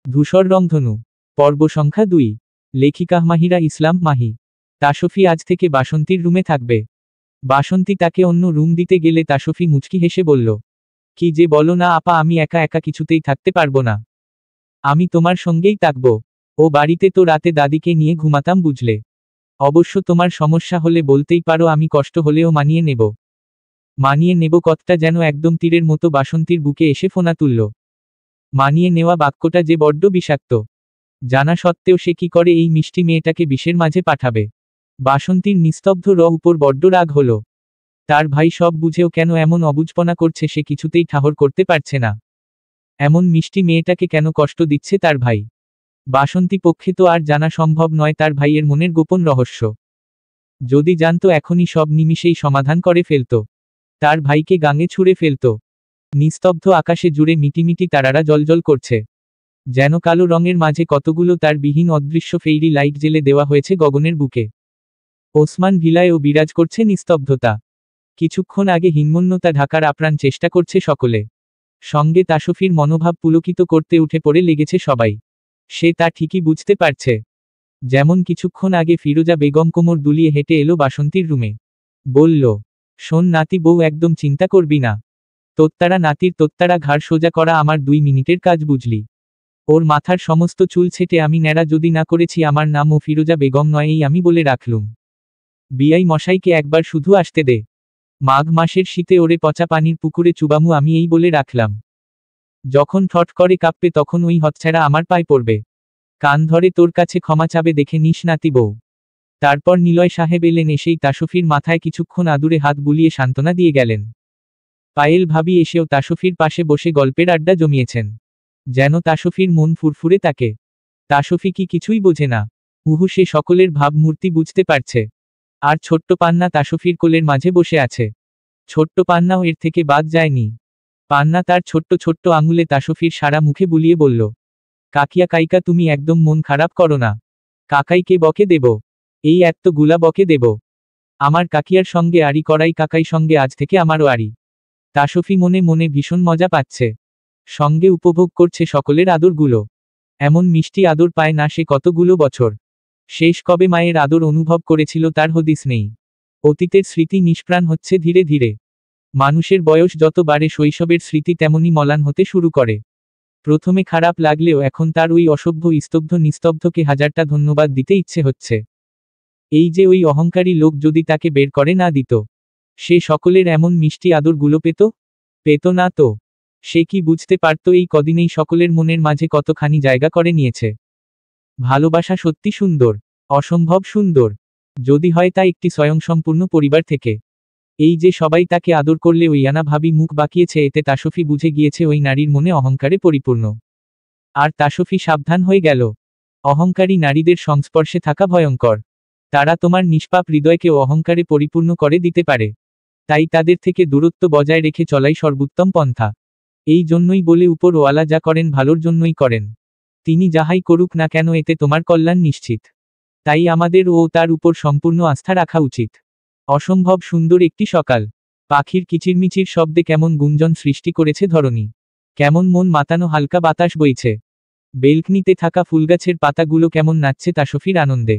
ধূসর রংধনু। পর্ব সংখ্যা 2। লেখিকা মাহিরা ইসলাম মাহি। তাসফি আজ থেকে বাসন্তীর রুমে থাকবে। বাসন্তী তাকে অন্য রুম দিতে গেলে তাসফি মুচকি হেসে বলল, কি যে বলো না আপা, আমি একা একা কিছুতেই থাকতে পারবো না। আমি তোমার সঙ্গেই থাকব। ও বাড়িতে তো রাতে দাদিকে নিয়ে ঘুমাতাম বুঝলে। অবশ্য তোমার সমস্যা হলে বলতেই পারো, আমি কষ্ট হলেও মানিয়ে নেব। মানিয়ে নেব কথাটা যেন একদম তীরের মতো বাসন্তীর বুকে এসে ফোনা তুলল। মানিয়ে নেওয়া বাক্যটা যে বড্ড বিষাক্ত। জানা সত্ত্বেও সে কি করে এই মিষ্টি মেয়েটাকে বিষের মাঝে পাঠাবে। বাসন্তীর নিস্তব্ধ উপর বড্ড রাগ হলো। তার ভাই সব বুঝেও কেন এমন অবুঝপনা করছে সে কিছুতেই ঠাহর করতে পারছে না। এমন মিষ্টি মেয়েটাকে কেন কষ্ট দিচ্ছে তার ভাই। বাসন্তী পক্ষে তো আর জানা সম্ভব নয় তার ভাইয়ের মনের গোপন রহস্য। যদি জানতো এখনই সব নিমিষেই সমাধান করে ফেলত। তার ভাইকে গাঙে ছুঁড়ে ফেলত। নিস্তব্ধ আকাশে জুড়ে মিটিমিটি তারারা জ্বলজ্বল করছে। যেন কালো রঙের মাঝে কতগুলো তার বিহীন অদৃশ্য ফেইরি লাইট জেলে দেওয়া হয়েছে গগনের বুকে। ওসমান ভিলায়ও বিরাজ করছে নিস্তব্ধতা। কিছুক্ষণ আগে হিন্মন্যতা ঢাকার আপ্রাণ চেষ্টা করছে সকলে। সঙ্গে তাসফির মনোভাব পুলকিত করতে উঠে পড়ে লেগেছে সবাই। সে তা ঠিকই বুঝতে পারছে। যেমন কিছুক্ষণ আগে ফিরোজা বেগম কোমর দুলিয়ে হেঁটে এলো বাসন্তীর রুমে। বলল, শোন নাতি বউ, একদম চিন্তা করবি না। তোত্তারা নাতির তোত্তারা ঘাড় সোজা করা আমার 2 মিনিটের কাজ বুঝলি। ওর মাথার সমস্ত চুল ছেটে আমি ন্যাড়া যদি না করেছি আমার নামও ফিরোজা বেগম নয়, এই আমি বলে রাখলুম। বিআই মশাইকে একবার শুধু আসতে দে। মাঘ মাসের শীতে ওরে পচা পানির পুকুরে চুবামু আমি, এই বলে রাখলাম। যখন ঠট করে কাঁপবে তখন ওই হতছাড়া আমার পায়ে পড়বে। কান ধরে তোর কাছে ক্ষমা চাবে দেখে নিস নাতি বউ। তারপর নিলয় সাহেব এলেন, এসেই তাসফির মাথায় কিছুক্ষণ আদুরে হাত বুলিয়ে সান্ত্বনা দিয়ে গেলেন। পায়েল ভাবি এসেও তাসফির পাশে বসে গল্পের আড্ডা জমিয়েছেন। যেন তাসফির মন ফুরফুরে তাকে। তাসফি কি কিছুই বোঝে না। সে সকলের ভাবমূর্তি বুঝতে পারছে। আর ছোট্ট পান্না তাসফির কোলের মাঝে বসে আছে। ছোট্ট পান্নাও এর থেকে বাদ যায়নি। পান্না তার ছোট্ট ছোট্ট আঙুলে তাসফির সারা মুখে বুলিয়ে বলল, কাকিয়া কাইকা তুমি একদম মন খারাপ করো না। কাকাইকে বকে দেব। এই এত্তগুলা বকে দেব। আমার কাকিয়ার সঙ্গে আড়ি করাই কাকাই সঙ্গে আজ থেকে আমারও আড়ি। তাসফি মনে মনে ভীষণ মজা পাচ্ছে। সঙ্গে উপভোগ করছে সকলের আদরগুলো। এমন মিষ্টি আদর পায় না সে কতগুলো বছর। শেষ কবে মায়ের আদর অনুভব করেছিল তার হদিস নেই। অতীতের স্মৃতি নিষ্প্রাণ হচ্ছে ধীরে ধীরে। মানুষের বয়স যত বাড়ে শৈশবের স্মৃতি তেমনি মলান হতে শুরু করে। প্রথমে খারাপ লাগলেও এখন তার ওই অসভ্য স্তব্ধ নিস্তব্ধকে হাজারটা ধন্যবাদ দিতে ইচ্ছে হচ্ছে। এই যে ওই অহংকারী লোক যদি তাকে বের করে না দিত, সে সকলের এমন মিষ্টি আদরগুলো পেত না তো। সে কি বুঝতে পারত এই কদিনেই সকলের মনের মাঝে কতখানি জায়গা করে নিয়েছে। ভালোবাসা সত্যি সুন্দর, অসম্ভব সুন্দর। যদি হয় তা একটি স্বয়ংসম্পূর্ণ পরিবার থেকে। এই যে সবাই তাকে আদর করলে ওই আনা ভাবি মুখ বাঁকিয়েছে, এতে তাসফি বুঝে গিয়েছে ওই নারীর মনে অহংকারে পরিপূর্ণ। আর তাসফি সাবধান হয়ে গেল। অহংকারী নারীদের সংস্পর্শে থাকা ভয়ঙ্কর। তারা তোমার নিষ্পাপ হৃদয়কেও অহংকারে পরিপূর্ণ করে দিতে পারে। তাই তাদের থেকে দূরত্ব বজায় রেখে চলাই সর্বোত্তম পন্থা। এই জন্যই বলে উপরওয়ালা যা করেন ভালোর জন্যই করেন। তিনি যাহাই করুক না কেন এতে তোমার কল্যাণ নিশ্চিত। তাই আমাদের ও তার উপর সম্পূর্ণ আস্থা রাখা উচিত। অসম্ভব সুন্দর একটি সকাল। পাখির কিচিরমিচির শব্দে কেমন গুঞ্জন সৃষ্টি করেছে ধরণী। কেমন মন মাতানো হালকা বাতাস বইছে। বেলকনিতে থাকা ফুলগাছের পাতাগুলো কেমন নাচছে তাসফির আনন্দে।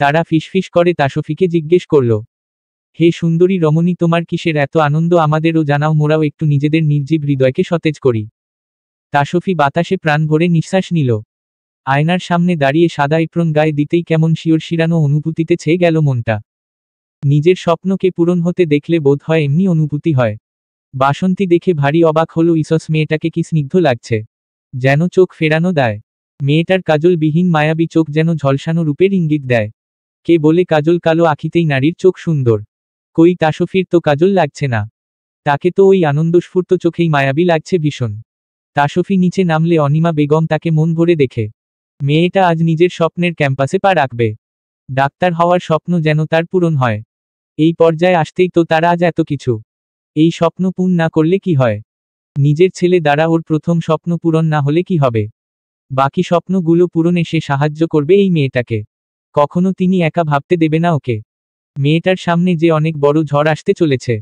তারা ফিসফিস করে তাসফিকে জিজ্ঞেস করল, হে সুন্দরী রমণী, তোমার কিসের এত আনন্দ, আমাদেরও জানাও, মোরাও একটু নিজেদের নির্জীব হৃদয়কে সতেজ করি। তাসফি বাতাসে প্রাণ ভরে নিঃশ্বাস নিল। আয়নার সামনে দাঁড়িয়ে সাদা এপ্রন গায়ে দিতেই কেমন শিরশিরানো অনুভূতিতে ছেয়ে গেল মনটা। নিজের স্বপ্নকে পূরণ হতে দেখলে বোধ হয় এমনি অনুভূতি হয়। বাসন্তী দেখে ভারী অবাক হলো, ইসস মেয়েটাকে কি স্নিগ্ধ লাগছে। যেন চোখ ফেরানো দেয়। মেয়েটার কাজলবিহীন মায়াবী চোখ যেন ঝলসানো রূপের ইঙ্গিত দেয়। কে বলে কাজল কালো আখিতেই নারীর চোখ সুন্দর। কই তাসফির তো কাজল লাগছে না। তাকে তো ওই আনন্দস্ফূর্ত চোখেই মায়াবী লাগছে ভীষণ। তাসফি নিচে নামলে অনিমা বেগম তাকে মন ভরে দেখে। মেয়েটা আজ নিজের স্বপ্নের ক্যাম্পাসে পা রাখবে। ডাক্তার হওয়ার স্বপ্ন যেন তার পূরণ হয়। এই পর্যায়ে আসতেই তো তার আজ এত কিছু। এই স্বপ্ন পূর্ণ না করলে কি হয়? নিজের ছেলে দ্বারা ওর প্রথম স্বপ্ন পূরণ না হলে কি হবে? বাকি স্বপ্নগুলো পূরণে সে সাহায্য করবে এই মেয়েটাকে। কখনো তিনি একা ভাবতে দেবে না ওকে। মেয়েটার সামনে যে অনেক বড় ঝড় আসতে চলেছে।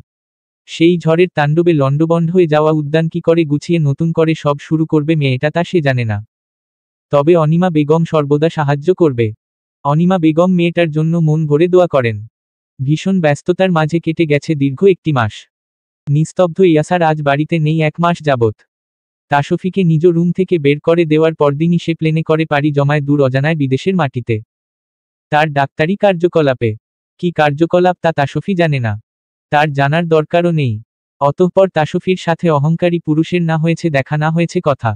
সেই ঝড়ের তাণ্ডবে লণ্ডভণ্ড হয়ে যাওয়া উদ্যান কি করে গুছিয়ে নতুন করে সব শুরু করবে মেয়েটা, তা সে জানে না। তবে অনিমা বেগম সর্বদা সাহায্য করবে। অনিমা বেগম মেয়েটার জন্য মন ভরে দোয়া করেন। ভীষণ ব্যস্ততার মাঝে কেটে গেছে দীর্ঘ একটি মাস। নিস্তব্ধ ইয়াসার আজ বাড়িতে নেই 1 মাস যাবৎ। তাসফিকে নিজ রুম থেকে বের করে দেওয়ার পরদিনই সে প্লেনে করে পাড়ি জমায় দূর অজানায় বিদেশের মাটিতে। তার ডাক্তারি কার্যকলাপে কি কার্যকলাপ তা তাসফি জানে না, তার জানার দরকারও নেই। অতঃপর তাসফির সাথে অহংকারী পুরুষের না হয়েছে দেখা, না হয়েছে কথা।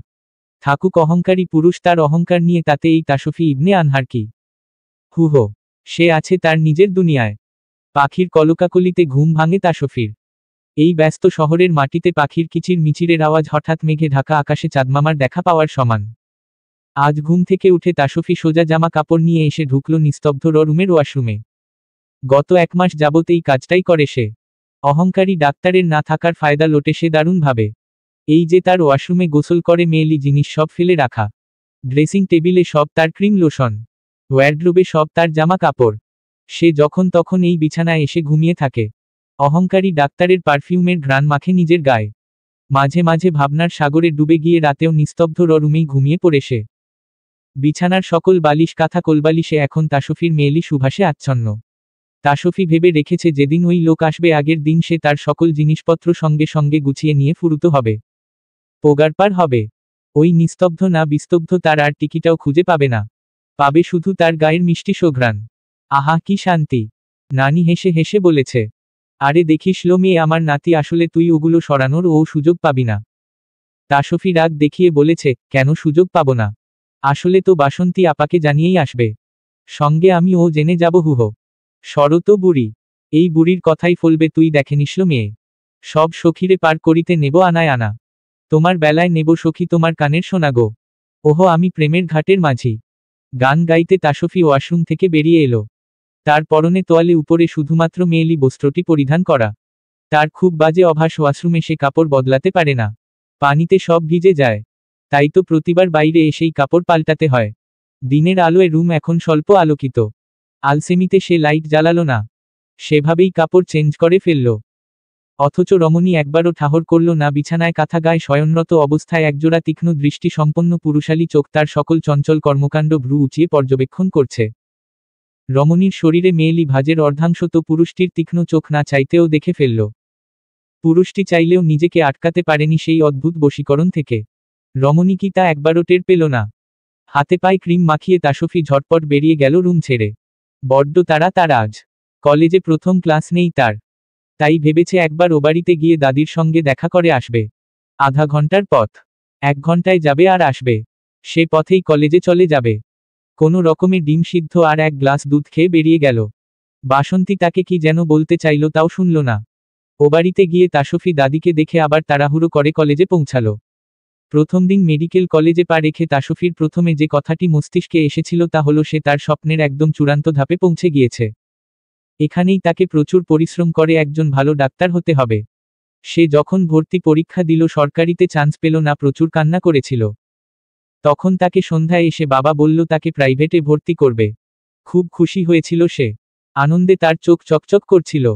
থাকুক অহংকারী পুরুষ তার অহংকার নিয়ে, তাতে এই তাসফি ইবনে আনহার কি? হুহো, সে আছে তার নিজের দুনিয়ায়। পাখির কলকাকলিতে ঘুম ভাঙে তাসফির। এই ব্যস্ত শহরের মাটিতে পাখির কিচির মিচিরের আওয়াজ হঠাৎ মেঘে ঢাকা আকাশে চাঁদমামার দেখা পাওয়ার সমান। আজ ঘুম থেকে উঠে তাসফি সোজা জামা কাপড় নিয়ে এসে ঢুকল নিস্তব্ধ রুমের ওয়াশরুমে। গত 1 মাস যাবত এই কাজটাই করে সে। অহংকারী ডাক্তারের না থাকার ফায়দা লোটে সে দারুণভাবে। এই যে তার ওয়াশরুমে গোসল করে মেয়েলি জিনিস সব ফেলে রাখা, ড্রেসিং টেবিলে সব তার ক্রিম লোশন, ওয়ার্ডরোবে সব তার জামা কাপড়। সে যখন তখন এই বিছানায় এসে ঘুমিয়ে থাকে। অহংকারী ডাক্তারের পারফিউমের ঘ্রাণ মাখে নিজের গায়ে। মাঝে মাঝে ভাবনার সাগরে ডুবে গিয়ে রাতেও নিস্তব্ধ রুমেই ঘুমিয়ে পড়ে সে। বিছানার সকল বালিশ কাঁথা কোলবালিশে এখন তাসফির মেয়েলি সুভাষে আচ্ছন্ন। তাসফি ভেবে রেখেছে যেদিন ওই লোক আসবে আগের দিন সে তার সকল জিনিসপত্র সঙ্গে সঙ্গে গুছিয়ে নিয়ে ফুরুত হবে, পোগারপার হবে। ওই নিস্তব্ধ না বিস্তব্ধ তার আর টিকিটাও খুঁজে পাবে না, পাবে শুধু তার গায়ের মিষ্টি সুঘ্রাণ। আহা কি শান্তি! নানি হেসে হেসে বলেছে, আরে দেখিস লো মেয়ে আমার নাতি, আসলে তুই ওগুলো সরানোর ও সুযোগ পাবি না। তাসফি রাগ দেখিয়ে বলেছে, কেন সুযোগ পাবো না? আসলে তো বাসন্তী আপাকে জানিয়েই আসবে, সঙ্গে আমি ও জেনে যাব। হুহো, শরত বুড়ি, এই বুড়ির কথাই ফলবে, তুই দেখেনিসল মেয়ে। সব সখীরে পার করিতে নেব আনায় আনা, তোমার বেলায় নেব সখী তোমার কানের শোনা গো। ওহো আমি প্রেমের ঘাটের মাঝি। গান গাইতে তাসফি ওয়াশরুম থেকে বেরিয়ে এলো। তার পরনে তোয়ালে, উপরে শুধুমাত্র মেয়েলি বস্ত্রটি পরিধান করা। তার খুব বাজে অভ্যাস, ওয়াশরুমে সে কাপড় বদলাতে পারে না, পানিতে সব ভিজে যায়। তাই তো প্রতিবার বাইরে এসেই কাপড় পাল্টাতে হয়। দিনের আলোয় রুম এখন স্বল্প আলোকিত। আলসেমিতে সে লাইট জ্বালালো না, সেভাবেই কাপড় চেঞ্জ করে ফেলল। অথচ রমণী একবারও ঠাহর করল না। বিছানায় কাঁথা গায়ে শয়নরত অবস্থায় একজোড়া তীক্ষ্ণ দৃষ্টি সম্পন্ন পুরুষালী চোখ তার সকল চঞ্চল কর্মকাণ্ড ভ্রু উঁচিয়ে পর্যবেক্ষণ করছে। রমণীর শরীরে মেয়েলি ভাজের অর্ধাংশ তো পুরুষটির তীক্ষ্ণ চোখ না চাইতেও দেখে ফেলল। পুরুষটি চাইলেও নিজেকে আটকাতে পারেনি সেই অদ্ভুত বশীকরণ থেকে। রমণী কি তা একবারও টের পেল না? হাতে পায়ে ক্রিম মাখিয়ে তাসফি ঝটপট বেরিয়ে গেল রুম ছেড়ে। বড্ড তাড়া তার আজ, কলেজে প্রথম ক্লাস নেই তার। তাই ভেবেছে একবার ও বাড়িতে গিয়ে দাদির সঙ্গে দেখা করে আসবে। আধা ঘন্টার পথ, 1 ঘন্টায় যাবে আর আসবে। সে পথেই কলেজে চলে যাবে। কোনো রকমে ডিম সিদ্ধ আর 1 গ্লাস দুধ খেয়ে বেরিয়ে গেল। বাসন্তী তাকে কি যেন বলতে চাইল, তাও শুনল না। ও বাড়িতে গিয়ে তাসফি দাদিকে দেখে আবার তাড়াহুড়ো করে কলেজে পৌঁছালো। প্রথম দিন মেডিকেল কলেজে পা রেখে তাসফির প্রথমে যে কথাটি মস্তিষ্কে এসেছিল তা হলো সে তার স্বপ্নের একদম চূড়ান্ত ধাপে পৌঁছে গিয়েছে। এখানেই তাকে প্রচুর পরিশ্রম করে একজন ভালো ডাক্তার হতে হবে। সে যখন ভর্তি পরীক্ষা দিল, সরকারিতে চান্স পেল না, প্রচুর কান্না করেছিল। তখন তাকে সন্ধ্যায় এসে বাবা বলল তাকে প্রাইভেটে ভর্তি করবে। খুব খুশি হয়েছিল সে, আনন্দে তার চোখ চকচক করছিল।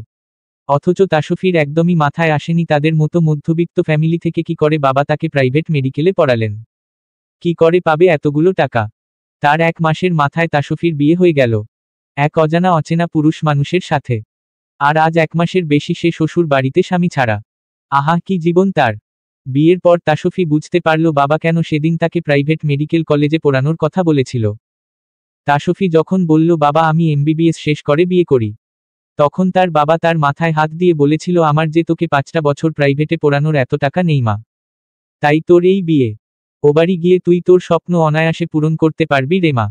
অথচ তাসফির একদমই মাথায় আসেনি তাদের মতো মধ্যবিত্ত ফ্যামিলি থেকে কি করে বাবা তাকে প্রাইভেট মেডিকেলে পড়ালেন, কি করে পাবে এতগুলো টাকা। তার 1 মাসের মাথায় তাসফির বিয়ে হয়ে গেল এক অজানা অচেনা পুরুষ মানুষের সাথে। আর আজ 1 মাসের বেশি সে শ্বশুর বাড়িতে স্বামী ছাড়া। আহা কি জীবন তার! বিয়ের পর তাসফি বুঝতে পারল বাবা কেন সেদিন তাকে প্রাইভেট মেডিকেল কলেজে পড়ানোর কথা বলেছিল। তাসফি যখন বলল বাবা আমি এমবিবিএস শেষ করে বিয়ে করি, তখন তার বাবা তার মাথায় হাত দিয়ে বলেছিল আমার যে তোকে 5টা বছর প্রাইভেটে পড়ানোর এত টাকা নেই মা, তাই তোর এই বিয়ে। ও বাড়ি গিয়ে তুই তোর স্বপ্ন অনায়াসে পূরণ করতে পারবি রে মা।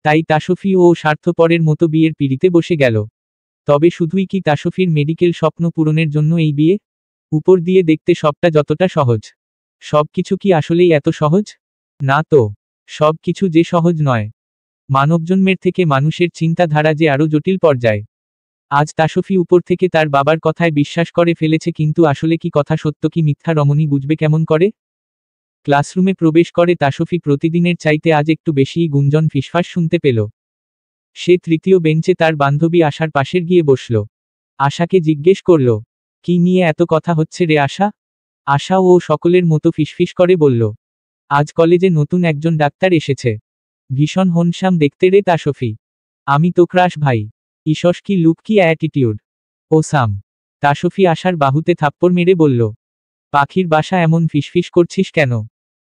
তাই তাসফি ও স্বার্থপরের মতো বিয়ের পিঁড়িতে বসে গেল। তবে শুধুই কি তাসফির মেডিকেল স্বপ্ন পূরণের জন্য এই বিয়ে? উপর দিয়ে দেখতে সবটা যতটা সহজ, সবকিছু কি আসলেই এত সহজ? না তো, সবকিছু যে সহজ নয়। মানবজন্মের থেকে মানুষের চিন্তাধারা যে আরও জটিল পর্যায়ে। আজ তাসফি উপর থেকে তার বাবার কথায় বিশ্বাস করে ফেলেছে, কিন্তু আসলে কি কথা সত্য কি মিথ্যা রমণী বুঝবে কেমন করে? ক্লাসরুমে প্রবেশ করে তাসফি প্রতিদিনের চাইতে আজ একটু বেশিই গুঞ্জন ফিসফাস শুনতে পেল। সে তৃতীয় বেঞ্চে তার বান্ধবী আশার পাশের গিয়ে বসল। আশাকে জিজ্ঞেস করল, কি নিয়ে এত কথা হচ্ছে রে আশা? আশা ও সকলের মতো ফিসফিস করে বলল, আজ কলেজে নতুন একজন ডাক্তার এসেছে। ভীষণ হনশ্যাম দেখতে রে তাসফি। আমি তো ক্রাশ ভাই। ইসস কি লুক কি অ্যাটিটিউড। ও সাম। তাসফি আশার বাহুতে থাপ্পড় মেরে বলল। পাখির বাসা এমন ফিসফিস করছিস কেন?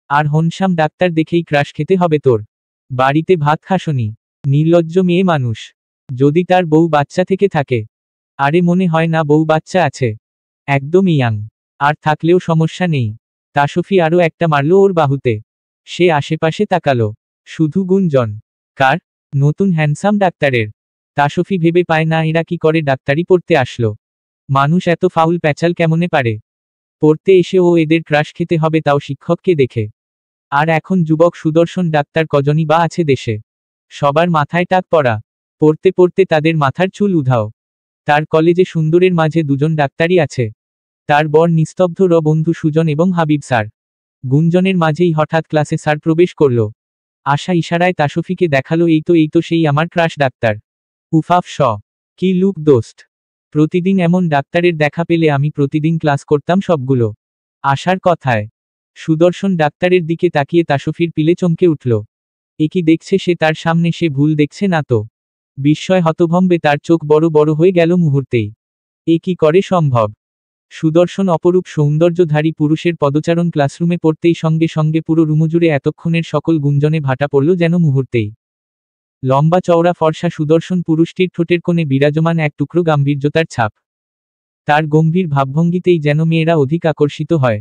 আর হনশ্যাম ডাক্তার দেখেই ক্রাশ খেতে হবে তোর? বাড়িতে ভাত খাসনি? নির্লজ্জ মেয়ে মানুষ। যদি তার বউ বাচ্চা থেকে থাকে। আরে মনে হয় না বউ বাচ্চা আছে। একদম ইয়াং। আর থাকলেও সমস্যা নেই। তাসফি আরও একটা মারল ওর বাহুতে। সে আশেপাশে তাকালো। শুধু গুঞ্জন। কার? নতুন হ্যান্ডসাম ডাক্তারের। তাসফি ভেবে পায় না এরা কি করে ডাক্তারি পড়তে আসলো। মানুষ এত ফাউল প্যাচাল কেমনে পারে? পড়তে এসে ও এদের ক্রাশ খেতে হবে তাও শিক্ষককে দেখে। আর এখন যুবক সুদর্শন ডাক্তার কজনই বা আছে দেশে। সবার মাথায় টাক পড়া। পড়তে পড়তে তাদের মাথার চুল উধাও। তার কলেজে সুন্দরের মাঝে দুজন ডাক্তারই আছে। তার বর নিস্তব্ধ বন্ধু সুজন এবং হাবিব স্যার। গুঞ্জনের মাঝেই হঠাৎ ক্লাসে স্যার প্রবেশ করল। আশা ইশারায় তাসফিকে দেখালো এই তো সেই আমার ক্রাশ ডাক্তার। উফাফ শ। কি লুক দোস্ত। প্রতিদিন এমন ডাক্তারের দেখা পেলে আমি প্রতিদিন ক্লাস করতাম সবগুলো। আশার কথায় সুদর্শন ডাক্তারের দিকে তাকিয়ে তাসফির পিলে চমকে উঠল। এ কি দেখছে সে তার সামনে, সে ভুল দেখছে না তো? বিস্ময় হতভম্বে তার চোখ বড় বড় হয়ে গেল মুহূর্তেই। এ কি করে সম্ভব? সুদর্শন অপরূপ সৌন্দর্যধারী পুরুষের পদচারণ ক্লাসরুমে পড়তেই সঙ্গে সঙ্গে পুরো রুমজুড়ে এতক্ষণের সকল গুঞ্জনে ভাটা পড়ল যেন মুহূর্তেই। লম্বা চওড়া ফর্সা সুদর্শন পুরুষটির ঠোঁটের কোণে বিরাজমান এক টুকরো গাম্ভীর্যতার ছাপ। তার গম্ভীর ভাবভঙ্গিতেই যেন মেয়েরা অধিক আকর্ষিত হয়।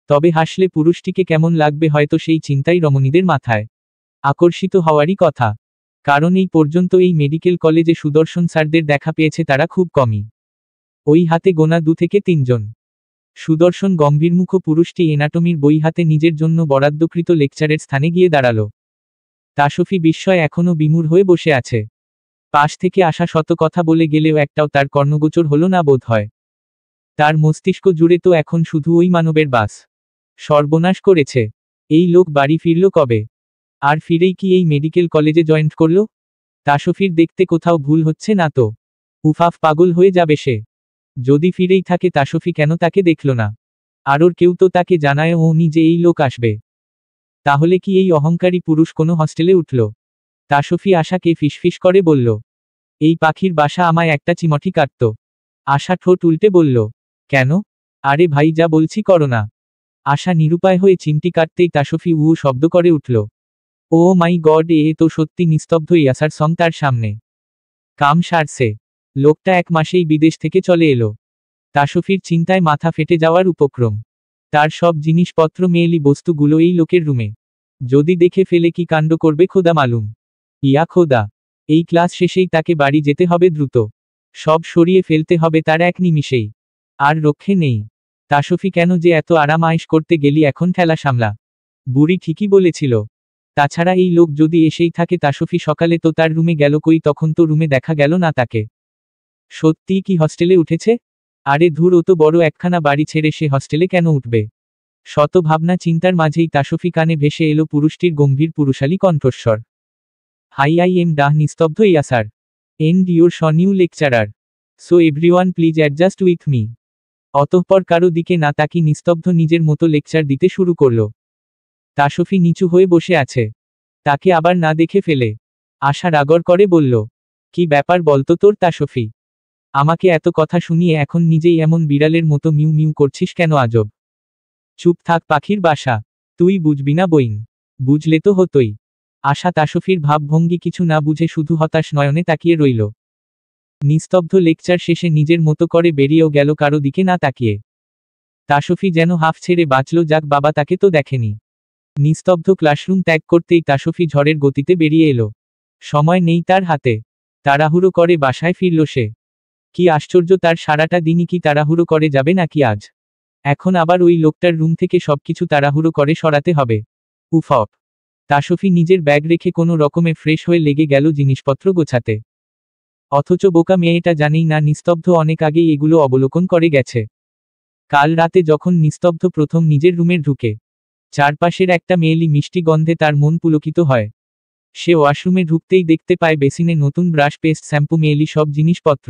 তবে হাসলে পুরুষটিকে কেমন লাগবে হয়তো সেই চিন্তাই রমণীদের মাথায়। আকর্ষিত হওয়ারই কথা। কারণ এই পর্যন্ত এই মেডিকেল কলেজে সুদর্শন স্যারদের দেখা পেয়েছে তারা খুব কমই। ওই হাতে গোনা 2 থেকে 3 জন। সুদর্শন গম্ভীরমুখ পুরুষটি এনাটমির বই হাতে নিজের জন্য বরাদ্দকৃত লেকচারের স্থানে গিয়ে দাঁড়াল। তাসফি বিস্ময় এখনও বিমূঢ় হয়ে বসে আছে। পাশ থেকে আসা শত কথা বলে গেলেও একটাও তার কর্ণগোচর হলো না বোধ হয়। তার মস্তিষ্ক জুড়ে তো এখন শুধু ওই মানবের বাস। সর্বনাশ করেছে। এই লোক বাড়ি ফিরল কবে? আর ফিরেই কি এই মেডিকেল কলেজে জয়েন করল? তাসফির দেখতে কোথাও ভুল হচ্ছে না তো? উফাফ পাগল হয়ে যাবে সে। যদি ফিরেই থাকে তাসফি কেন তাকে দেখল না? আর ওর কেউ তো তাকে জানায় ও নিজে এই লোক আসবে। তাহলে কি এই অহংকারী পুরুষ কোনো হস্টেলে উঠল? তাসফি আশাকে ফিসফিস করে বলল। এই পাখির বাসা আমায় একটা চিমটি কাটত। আশা ঠোঁট উল্টে বলল। কেন? আরে ভাই যা বলছি করো না। আশা নিরুপায় হয়ে চিমটি কাটতেই তাসফি শব্দ করে উঠল। ও মাই গড, এ তো সত্যি নিস্তব্ধ ইয়াসার সং তার সামনে। কাম সারছে। লোকটা 1 মাসেই বিদেশ থেকে চলে এলো। তাসফির চিন্তায় মাথা ফেটে যাওয়ার উপক্রম। তার সব জিনিসপত্র মেয়েলি বস্তুগুলো এই লোকের রুমে। যদি দেখে ফেলে কি কাণ্ড করবে খোদা মালুম। ইয়া খোদা। এই ক্লাস শেষেই তাকে বাড়ি যেতে হবে দ্রুত। সব সরিয়ে ফেলতে হবে তার 1 নিমিষেই। আর রক্ষে নেই। তাসফি কেন যে এত আরাম আয়েশ করতে গেলি এখন ঠেলা সামলা। বুড়ি ঠিকই বলেছিল। তাছাড়া এই লোক যদি এসেই থাকে তাসফি সকালে তো তার রুমে গেল কই, তখন তো রুমে দেখা গেল না তাকে। সত্যিই কি হস্টেলে উঠেছে? আরে ধুর, ও তো বড় একখানা বাড়ি ছেড়ে সে হস্টেলে কেন উঠবে? শত ভাবনা চিন্তার মাঝেই তাসফি কানে ভেসে এলো পুরুষটির গম্ভীর পুরুষালী কণ্ঠস্বর। হাই, আই এম ডাহ Nistobdho Yasar. And your new lecturer. So everyone please adjust with me. অতঃপর কারো দিকে না তাকি নিস্তব্ধ নিজের মতো লেকচার দিতে শুরু করল। তাসফি নিচু হয়ে বসে আছে। তাকে আবার না দেখে ফেলে আশা রাগর করে বলল। কি ব্যাপার বলতো তোর তাসফি? আমাকে এত কথা শুনিয়ে এখন নিজেই এমন বিড়ালের মতো মিউ মিউ করছিস কেন আজব? চুপ থাক পাখির বাসা। তুই বুঝবি না বইন। বুঝলে তো হতোই। আশা তাসফির ভাবভঙ্গি কিছু না বুঝে শুধু হতাশ নয়নে তাকিয়ে রইল। নিস্তব্ধ লেকচার শেষে নিজের মতো করে বেরিয়েও গেল কারো দিকে না তাকিয়ে। তাসফি যেন হাফ ছেড়ে বাঁচল, যাক বাবা তাকে তো দেখেনি। নিস্তব্ধ ক্লাসরুম ত্যাগ করতেই তাসফি ঝড়ের গতিতে বেরিয়ে এলো। সময় নেই তার হাতে। তাড়াহুড়ো করে বাসায় ফিরল সে। কি আশ্চর্য, তার সারাটা দিনই কি তাড়াহুড়ো করে যাবে নাকি আজ? এখন আবার ওই লোকটার রুম থেকে সবকিছু তাড়াহুড়ো করে সরাতে হবে। উফপ। তাসফি নিজের ব্যাগ রেখে কোনো রকমে ফ্রেশ হয়ে লেগে গেল জিনিসপত্র গোছাতে। অথচ বোকা মেয়েটা জানেই না নিস্তব্ধ অনেক আগেই এগুলো অবলোকন করে গেছে। কাল রাতে যখন নিস্তব্ধ প্রথম নিজের রুমে ঢুকে, চারপাশের একটা মেয়েলি মিষ্টি গন্ধে তার মন পুলকিত হয়। সে ওয়াশরুমে ঢুকতেই দেখতে পায় বেসিনে নতুন ব্রাশ, পেস্ট, শ্যাম্পু, মেয়েলি সব জিনিসপত্র।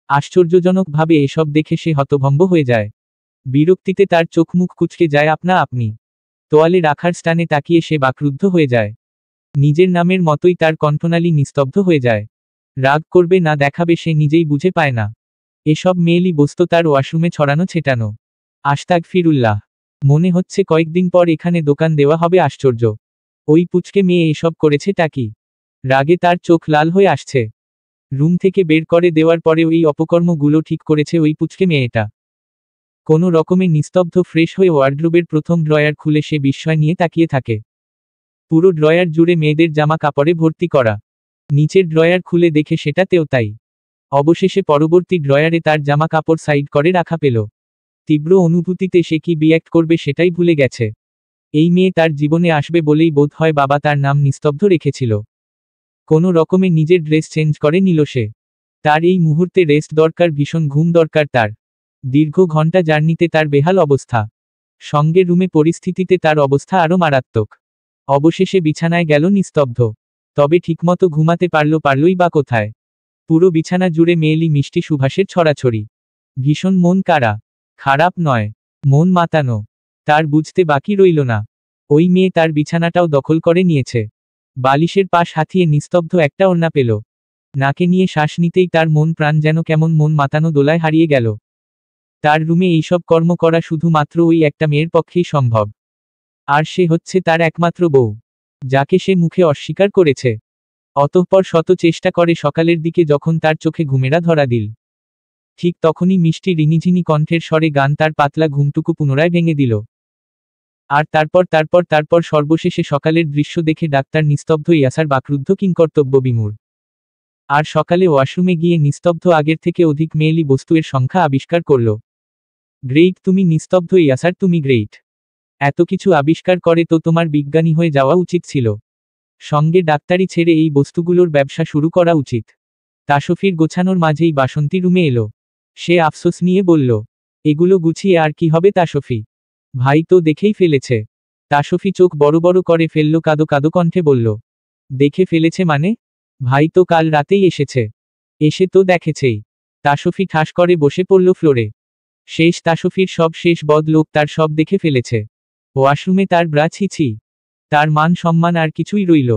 আশ্চর্যজনকভাবে এসব দেখে সে হতভম্ব হয়ে যায়। বিরক্তিতে তার চোখ মুখ কুঁচকে যায় আপনা আপনি। তোয়ালে রাখার স্থানে তাকিয়ে সে বাকরুদ্ধ হয়ে যায়। নিজের নামের মতোই তার কণ্ঠনালী নিস্তব্ধ হয়ে যায়। রাগ করবে না দেখাবে সে নিজেই বুঝে পায় না। এসব মেয়েলি বস্তু তার ওয়াশরুমে ছড়ানো ছেটানো। আস্তাগফিরুল্লাহ। মনে হচ্ছে কয়েকদিন পর এখানে দোকান দেওয়া হবে। আশ্চর্য, ওই পুচকে মেয়ে এসব করেছেটা কি? রাগে তার চোখ লাল হয়ে আসছে। রুম থেকে বের করে দেওয়ার পরেও এই অপকর্মগুলো ঠিক করেছে ওই পুচকে মেয়েটা। কোনো রকমে নিস্তব্ধ ফ্রেশ হয়ে ওয়ার্ড্রোবের প্রথম ড্রয়ার খুলে সে বিস্ময় নিয়ে তাকিয়ে থাকে। পুরো ড্রয়ার জুড়ে মেয়েদের জামা কাপড়ে ভর্তি করা। নিচের ড্রয়ার খুলে দেখে সেটাতেও তাই। অবশেষে পরবর্তী ড্রয়ারে তার জামা কাপড় সাইড করে রাখা পেল। তীব্র অনুভূতিতে সে কি বিঅ্যাক্ট করবে সেটাই ভুলে গেছে। এই মেয়ে তার জীবনে আসবে বলেই বোধ হয় বাবা তার নাম নিস্তব্ধ রেখেছিল। কোনো রকমে নিজের ড্রেস চেঞ্জ করে নিল সে। তার এই মুহূর্তে রেস্ট দরকার, ভীষণ ঘুম দরকার তার। দীর্ঘ ঘন্টা জার্নিতে তার বেহাল অবস্থা। সঙ্গে রুমে পরিস্থিতিতে তার অবস্থা আরও মারাত্মক। অবশেষে বিছানায় গেল নিস্তব্ধ। তবে ঠিকমতো ঘুমাতে পারলই বা কোথায়? পুরো বিছানা জুড়ে মেয়েলি মিষ্টি সুভাষের ছড়াছড়ি। ভীষণ মন কাড়া। খারাপ নয়, মন মাতানো। তার বুঝতে বাকি রইল না, ওই মেয়ে তার বিছানাটাও দখল করে নিয়েছে। বালিশের পাশ হাতিয়ে নিস্তব্ধ একটা ওড়না পেল। নাকে নিয়ে শ্বাস নিতেই তার মন প্রাণ যেন কেমন মন মাতানো দোলায় হারিয়ে গেল। তার রুমে এইসব কর্ম করা শুধুমাত্র ওই একটা মেয়ের পক্ষেই সম্ভব। আর সে হচ্ছে তার একমাত্র বউ, যাকে সে মুখে অস্বীকার করেছে। অতঃপর শত চেষ্টা করে সকালের দিকে যখন তার চোখে ঘুমেরা ধরা দিল, ঠিক তখনই মিষ্টি রিনিঝিনি কণ্ঠের স্বরে গান তার পাতলা ঘুমটুকু পুনরায় ভেঙে দিল। আর তারপর সর্বশেষে সকালের দৃশ্য দেখে ডাক্তার নিস্তব্ধ ইয়াসার বাকরুদ্ধ কিংকর্তব্য বিমূঢ়। আর সকালে ওয়াশরুমে গিয়ে নিস্তব্ধ আগের থেকে অধিক মেয়েলি বস্তুর সংখ্যা আবিষ্কার করল। গ্রেট, তুমি নিস্তব্ধ ইয়াসার, তুমি গ্রেট। এত কিছু আবিষ্কার করে তো তোমার বিজ্ঞানী হয়ে যাওয়া উচিত ছিল। সঙ্গে ডাক্তারি ছেড়ে এই বস্তুগুলোর ব্যবসা শুরু করা উচিত। তাসফির গোছানোর মাঝেই বাসন্তী রুমে এলো। সে আফসোস নিয়ে বলল, এগুলো গুছিয়ে আর কি হবে তাসফি? ভাই তো দেখেই ফেলেছে। তাসফি চোখ বড় বড় করে ফেলল, কাদো কাদো কণ্ঠে বলল, দেখে ফেলেছে মানে? ভাই তো কাল রাতেই এসেছে। এসে তো দেখেছেই। তাসফি ঠাস করে বসে পড়ল ফ্লোরে। তাসফির সব শেষ বদ লোক তার সব দেখে ফেলেছে। ওয়াশরুমে তার ব্রা, ছিছি। তার মান সম্মান আর কিছুই রইল।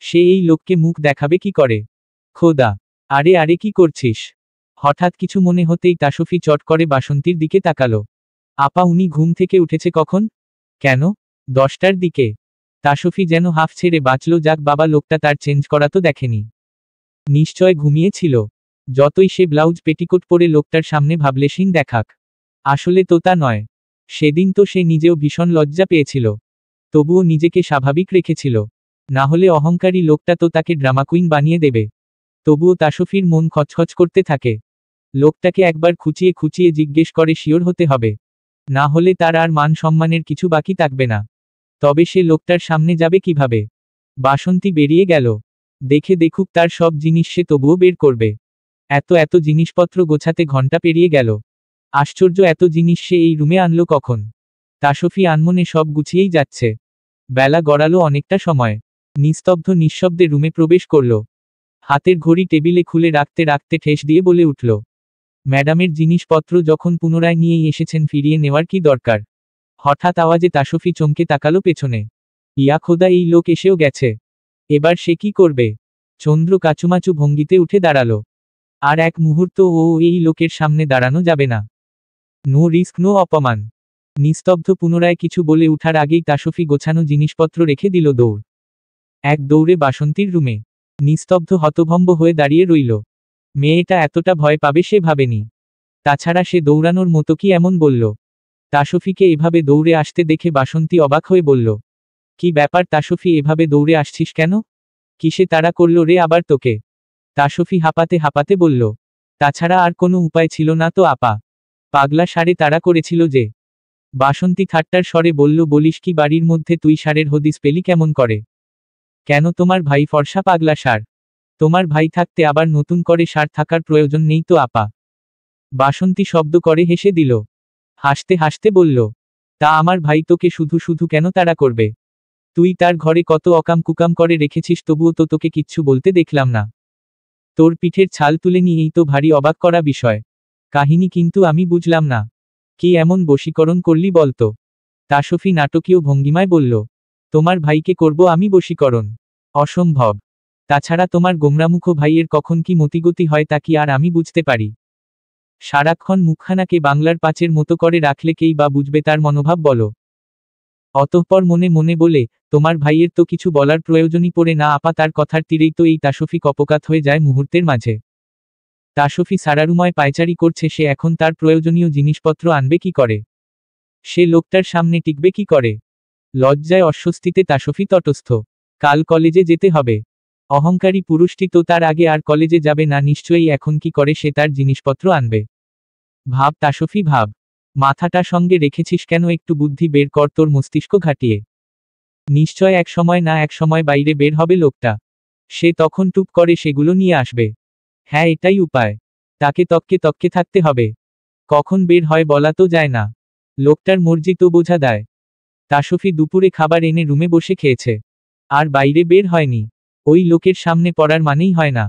সে এই লোককে মুখ দেখাবে কি করে? খোদা, আরে আরে কি করছিস? হঠাৎ কিছু মনে হতেই তাসফি চট করে বাসন্তীর দিকে তাকালো। আপা, উনি ঘুম থেকে উঠেছে কখন? কেন, 10টার দিকে। তাসফি যেন হাফ ছেড়ে বাঁচল। যাক বাবা, লোকটা তার চেঞ্জ করা তো দেখেনি। নিশ্চয় ঘুমিয়েছিল। যতই সে ব্লাউজ পেটিকোট পরে লোকটার সামনে ভাবলেশীন দেখাক, আসলে তো তা নয়। সেদিন তো সে নিজেও ভীষণ লজ্জা পেয়েছিল, তবুও নিজেকে স্বাভাবিক রেখেছিল। না হলে অহংকারী লোকটা তো তাকে ড্রামা কুইন বানিয়ে দেবে। তবুও তাসফির মন খচখচ করতে থাকে। লোকটাকে একবার খুঁচিয়ে খুঁচিয়ে জিজ্ঞেস করে শিওর হতে হবে, না হলে তার আর মান সম্মানের কিছু বাকি থাকবে না। তবে সে লোকটার সামনে যাবে কিভাবে? বাসন্তী বেরিয়ে গেল। দেখে দেখুক তার সব জিনিস সে তবুও বের করবে। এত জিনিসপত্র গোছাতে ঘন্টা পেরিয়ে গেল। আশ্চর্য, এত জিনিস সে এই রুমে আনলো কখন? তাসফি আনমনে সব গুছিয়েই যাচ্ছে। বেলা গড়ালো অনেকটা সময়। নিস্তব্ধ নিঃশব্দে রুমে প্রবেশ করল। হাতের ঘড়ি টেবিলে খুলে রাখতে রাখতে ঠেস দিয়ে বলে উঠল, ম্যাডামের জিনিসপত্র যখন পুনরায় নিয়েই এসেছেন, ফিরিয়ে নেওয়ার কি দরকার? হঠাৎ আওয়াজে তাসফি চমকে তাকালো পেছনে। ইয়া খোদা, এই লোক এসেও গেছে। এবার সে কি করবে? চন্দ্র কাচুমাচু ভঙ্গিতে উঠে দাঁড়ালো। আর এক মুহূর্ত এই লোকের সামনে দাঁড়ানো যাবে না। নো রিস্ক, নো অপমান। নিস্তব্ধ পুনরায় কিছু বলে উঠার আগেই তাসফি গোছানো জিনিসপত্র রেখে দিল দৌড়। এক দৌড়ে বাসন্তীর রুমে। নিস্তব্ধ হতভম্ব হয়ে দাঁড়িয়ে রইল। মেয়েটা এতটা ভয় পাবে সে ভাবেনি। তাছাড়া সে দৌড়ানোর মতো কি এমন বলল? তাসফিকে এভাবে দৌড়ে আসতে দেখে বাসন্তী অবাক হয়ে বলল, কি ব্যাপার তাসফি, এভাবে দৌড়ে আসছিস কেন? কিসে তাড়া করল রে আবার তোকে? তাসফি হাঁপাতে হাঁপাতে বলল, তাছাড়া আর কোনো উপায় ছিল না তো আপা। পাগলা ষাঁড়ে তাড়া করেছিল যে। বাসন্তী ঠাট্টার স্বরে বলল, বলিস কি, বাড়ির মধ্যে তুই ষাঁড়ের হদিস পেলি কেমন করে? কেন, তোমার ভাই ফর্সা পাগলা ষাঁড়। তোমার ভাই থাকতে আবার নতুন করে ষাঁড় থাকার প্রয়োজন নেই তো আপা। বাসন্তী শব্দ করে হেসে দিল। হাসতে হাসতে বলল, তা আমার ভাই তোকে শুধু শুধু কেন তাড়া করবে? তুই তার ঘরে কত অকাম কুকাম করে রেখেছিস, তবুও তো তোকে কিচ্ছু বলতে দেখলাম না। তোর পিঠের ছাল তুলে নিয়েই তো ভারী অবাক করা বিষয়। কাহিনী কিন্তু আমি বুঝলাম না। কি এমন বশীকরণ করলি বলতো? তাসফি নাটকীয় ভঙ্গিমায় বলল, তোমার ভাইকে করব আমি বশীকরণ? অসম্ভব। তাছাড়া তোমার গোমরামুখ ভাইয়ের কখন কি মতিগতি হয় তা কি আর আমি বুঝতে পারি? সারাক্ষণ মুখখানাকে বাংলার পাঁচের মতো করে রাখলে কেই বা বুঝবে তার মনোভাব বলো। অতঃপর মনে মনে বলে, তোমার ভাইয়ের তো কিছু বলার প্রয়োজনই পড়ে না আপা, তার কথার তীরেই তো এই তাসফি কপোকাত হয়ে যায় মুহূর্তের মাঝে। তাসফি সারারুময় পায়চারি করছে, সে এখন তার প্রয়োজনীয় জিনিসপত্র আনবে কি করে? সে লোকটার সামনে টিকবে কি করে? লজ্জায় অস্বস্তিতে তাসফি তটস্থ। কাল কলেজে যেতে হবে। অহংকারী পুরুষটি তো তার আগে আর কলেজে যাবে না নিশ্চয়ই, এখন কি করে সে তার জিনিসপত্র আনবে? ভাব তাসফি ভাব। মাথাটা সঙ্গে রেখেছিস কেন? একটু বুদ্ধি বের কর তোর মস্তিষ্ক ঘাটিয়ে। নিশ্চয় এক সময় না এক সময় বাইরে বের হবে লোকটা। সে তখন টুপ করে সেগুলো নিয়ে আসবে। হ্যাঁ, এটাই উপায়। তাকে তককে তককে থাকতে হবে। কখন বের হয় বলা তো যায় না। লোকটার মর্জি তো বোঝা দায়। তাসফি দুপুরে খাবার এনে রুমে বসে খেয়েছে। আর বাইরে বের হয়নি। ওই লোকের সামনে পড়ার মানেই হয় না।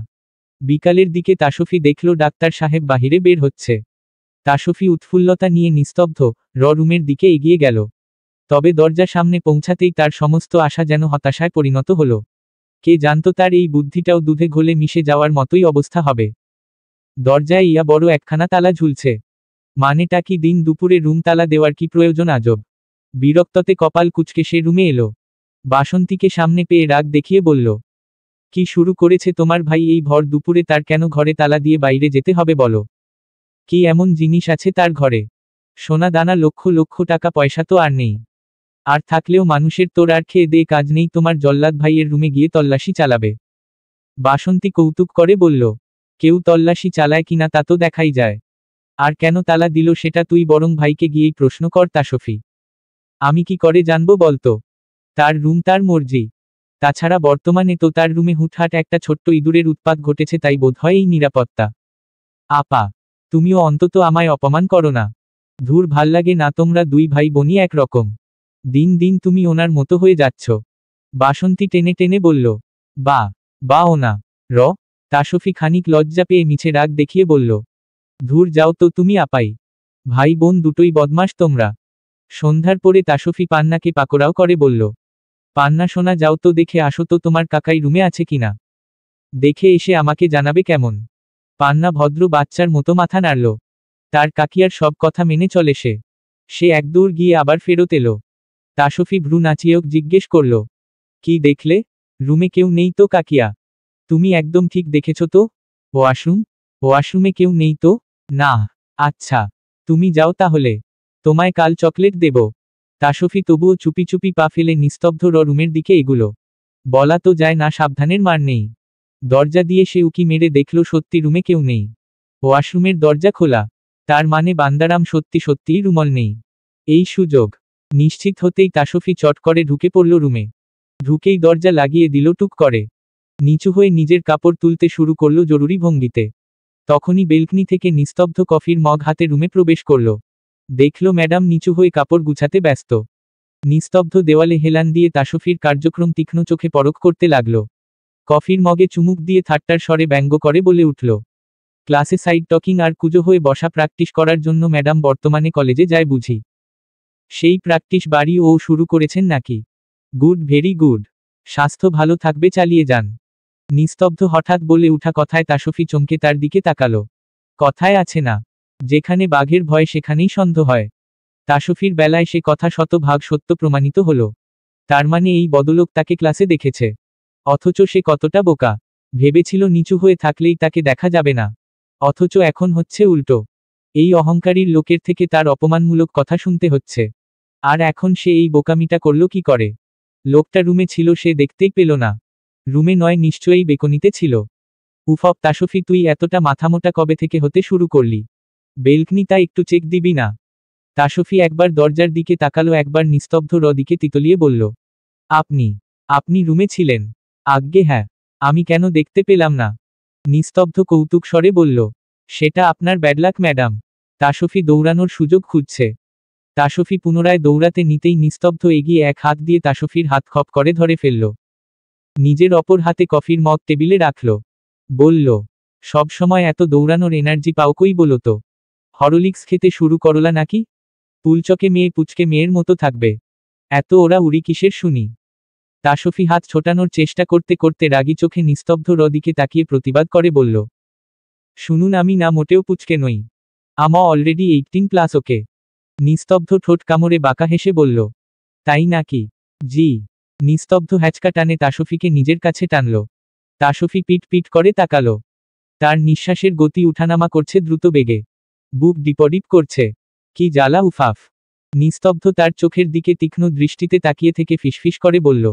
বিকালের দিকে তাসফি দেখল ডাক্তার সাহেব বাহিরে বের হচ্ছে। তাসফি উৎফুল্লতা নিয়ে নিস্তব্ধ রুমের দিকে এগিয়ে গেল। তবে দরজা সামনে পৌঁছাতেই তার সমস্ত আশা যেন হতাশায় পরিণত হল। কে জানত তার এই বুদ্ধিটাও দুধে ঘোলে মিশে যাওয়ার মতোই অবস্থা হবে। দরজায় ইয়া বড় একখানা তালা ঝুলছে। মানেটা কি? দিন দুপুরে রুম তালা দেওয়ার কি প্রয়োজন আজব? বিরক্ততে কপাল কুঁচকে সে রুমে এলো। বাসন্তীকে সামনে পেয়ে রাগ দেখিয়ে বলল, কি শুরু করেছে তোমার ভাই এই ভর দুপুরে? তার কেন ঘরে তালা দিয়ে বাইরে যেতে হবে বলো? কি এমন জিনিস আছে তার ঘরে? সোনা দানা লক্ষ লক্ষ টাকা পয়সা তো আর নেই। আর থাকলেও মানুষের তোর আর খেয়ে দে কাজ নেই, তোমার জল্লাদ ভাইয়ের রুমে গিয়ে তল্লাশি চালাবে? বাসন্তী কৌতুক করে বলল, কেউ তল্লাশি চালায় কিনা তা তো দেখাই যায়। আর কেন তালা দিল সেটা তুই বরং ভাইকে গিয়েই প্রশ্ন কর তাসফি। আমি কি করে জানবো বলতো? তার রুম তার মর্জি। তাছাড়া বর্তমানে তো তার রুমে হুটহাট একটা ছোট্ট ইঁদুরের উৎপাত ঘটেছে, তাই বোধহয় এই নিরাপত্তা। আপা, তুমিও অন্তত আমায় অপমান করো না। ধুর, ভাল্লাগে না তোমরা দুই ভাই বোনই একরকম। দিন দিন তুমি ওনার মতো হয়ে যাচ্ছ। বাসন্তী টেনে টেনে বলল, বা বা ওনা র। তাসফি খানিক লজ্জা পেয়ে মিছে রাগ দেখিয়ে বলল, ধুর যাও তো তুমি আপাই। ভাই বোন দুটোই বদমাশ তোমরা। সন্ধ্যার পরে তাসফি পান্নাকে পাকোড়াও করে বলল, পান্না সোনা যাও তো দেখে আসো তো তোমার কাকাই রুমে আছে কিনা। দেখে এসে আমাকে জানাবে কেমন? পান্না ভদ্র বাচ্চার মতো মাথা নাড়ল। তার কাকিয়ার সব কথা মেনে চলে সে। সে একদৌড় গিয়ে আবার ফেরত এলো। তাসফি ভ্রু নাচিয়েও জিজ্ঞেস করল, কি দেখলে? রুমে কেউ নেই তো কাকিয়া? তুমি একদম ঠিক দেখেছ তো। ওয়াশরুম? ওয়াশরুমে কেউ নেই তো। না। আচ্ছা, তুমি যাও তাহলে। তোমায় কাল চকলেট দেব। তাসফি তবুও চুপি চুপি পা ফেলে নিস্তব্ধ রুমের দিকে এগুলো। বলা তো যায় না সাবধানের মার নেই। দরজা দিয়ে সে উকি মেরে দেখল সত্যি রুমে কেউ নেই। ওয়াশরুমের দরজা খোলা। তার মানে বান্দারাম সত্যি সত্যিই রুমল নেই। এই সুযোগ নিশ্চিত হতেই তাসফি চট করে ঢুকে পড়ল রুমে। ঢুকেই দরজা লাগিয়ে দিল টুক করে। নিচু হয়ে নিজের কাপড় তুলতে শুরু করল জরুরি ভঙ্গিতে। তখনই বেলকনি থেকে নিস্তব্ধ কফির মগ হাতে রুমে প্রবেশ করল। দেখল ম্যাডাম নিচু হয়ে কাপড় গুছাতে ব্যস্ত। নিস্তব্ধ দেওয়ালে হেলান দিয়ে তাসফির কার্যক্রম তীক্ষ্ণ চোখে পরখ করতে লাগল। কফির মগে চুমুক দিয়ে ঠাট্টার স্বরে ব্যঙ্গ করে বলে উঠল, ক্লাসে সাইড টকিং আর কুজো হয়ে বসা প্র্যাকটিস করার জন্য ম্যাডাম বর্তমানে কলেজে যায় বুঝি? সেই প্র্যাকটিস বাড়ি ও শুরু করেছেন নাকি? Good, very good. স্বাস্থ্য ভালো থাকবে, চালিয়ে যান। নিস্তব্ধ হঠাৎ বলে উঠা কথায় তাসফি চমকে তার দিকে তাকালো। কথায় আছে না, যেখানে বাঘের ভয় সেখানেই সন্দেহ হয়। তাসফির বেলায় সে কথা শতভাগ সত্য প্রমাণিত হলো। তার মানে এই বদলোক তাকে ক্লাসে দেখেছে। অথচ সে কতটা বোকা। ভেবেছিল নিচু হয়ে থাকলেই তাকে দেখা যাবে না। অথচ এখন হচ্ছে উল্টো। এই অহংকারীর লোকের থেকে তার অপমানমূলক কথা শুনতে হচ্ছে। আর এখন সে এই বোকামিটা করল কি করে? লোকটা রুমে ছিল সে দেখতেই পেল না। রুমে নয়, নিশ্চয়ই বেকনিতে ছিল। উফ তাসফি, তুই এতটা মাথামোটা কবে থেকে হতে শুরু করলি? বেলকনিটা একটু চেক দিবি না? তাসফি একবার দরজার দিকে তাকালো, একবার নিস্তব্ধ দিকে তিতলিয়ে বলল, আপনি আপনি রুমে ছিলেন? আজ্ঞে হ্যাঁ। আমি কেন দেখতে পেলাম না? নিস্তব্ধ কৌতুক স্বরে বলল, সেটা আপনার ব্যাডলাক ম্যাডাম। তাসফি দৌড়ানোর সুযোগ খুঁজছে। তাসফি পুনরায় দৌড়াতে নিতেই নিস্তব্ধ এগিয়ে এক হাত দিয়ে তাসফির হাত খপ করে ধরে ফেলল। নিজের অপর হাতে কফির মগ টেবিলে রাখল। বলল, সব সময় এত দৌড়ানোর এনার্জি পাও কই বলো তো? হরলিক্স খেতে শুরু করলা নাকি? পুলচকে মেয়ে পুচকে মেয়ের মতো থাকবে। এত ওরা উড়ি কিসের শুনি? তাসফি হাত ছোটানোর চেষ্টা করতে করতে রাগী চোখে নিস্তব্ধ দিকে তাকিয়ে প্রতিবাদ করে বলল, শুনুন, আমি না মোটেও পুচকে নই। আমা অলরেডি 18+, ওকে। নিস্তব্ধ ঠোঁট কামড়ে বাঁকা হেসে বলল, তাই নাকি? জি। নিস্তব্ধ হ্যাচকা টানে তাসফিকে নিজের কাছে টানল। তাসফি পিট পিট করে তাকালো। তার নিঃশ্বাসের গতি উঠানামা করছে দ্রুত বেগে। বুক ডিপডিপ করছে। কি জ্বালা, উফাফ। নিস্তব্ধ তার চোখের দিকে তীক্ষ্ণ দৃষ্টিতে তাকিয়ে থেকে ফিসফিস করে বলল,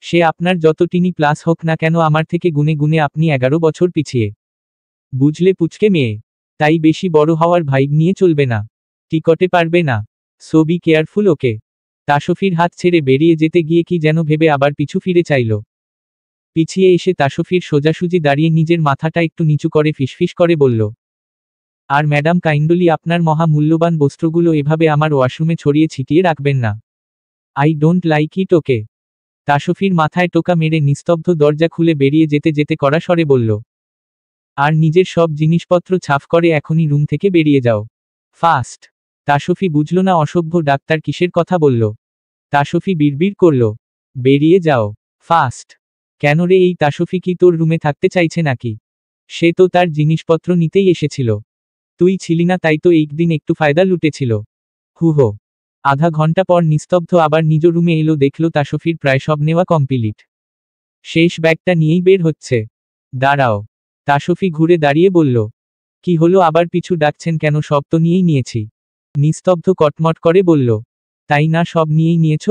সে আপনার যত টিনি প্লাস হোক না কেন, আমার থেকে গুনে গুনে আপনি 11 বছর পিছিয়ে। বুঝলে পুচকে মেয়ে, তাই বেশি বড় হওয়ার ভাইব নিয়ে চলবে না। টিকতে পারবে না। সো বি কেয়ারফুল, ওকে। তাসফির হাত ছেড়ে বেরিয়ে যেতে গিয়ে কি যেন ভেবে আবার পিছু ফিরে চাইল। পিছিয়ে এসে তাসফির সোজাসুজি দাঁড়িয়ে নিজের মাথাটা একটু নিচু করে ফিসফিস করে বলল, আর ম্যাডাম, কাইন্ডলি আপনার মহা মূল্যবান বস্ত্রগুলো এভাবে আমার ওয়াশরুমে ছড়িয়ে ছিটিয়ে রাখবেন না। আই ডোন্ট লাইক ইট, ওকে। তাসফির মাথায় টোকা মেরে নিস্তব্ধ দরজা খুলে বেরিয়ে যেতে যেতে কড়া স্বরে বলল, আর নিজের সব জিনিসপত্র ছাফ করে এখনই রুম থেকে বেরিয়ে যাও। ফাস্ট। তাসফি বুঝল না অসভ্য ডাক্তার কিসের কথা বলল। তাসফি বিড়বিড় করল, বেরিয়ে যাও। ফাস্ট। কেন রে, এই তাসফি কি তোর রুমে থাকতে চাইছে নাকি? সে তো তার জিনিসপত্র নিতেই এসেছিল। তুই ছিলি না, তাই তো একদিন একটু ফায়দা লুটেছিল। হুহো। আধা ঘন্টা পর নিস্তব্ধ আবার নিজ রুমে এলো, দেখল তাসফির প্রায় সব নেওয়া কমপ্লিট। শেষ ব্যাগটা নিয়েই বের হচ্ছে। দাঁড়াও। তাসফি ঘুরে দাঁড়িয়ে বলল, কি হলো, আবার পিছু ডাকছেন কেন? সব তো নিয়েই নিয়েছি। নিস্তব্ধ কটমট করে বলল, তাই না, সব নিয়েই নিয়েছ?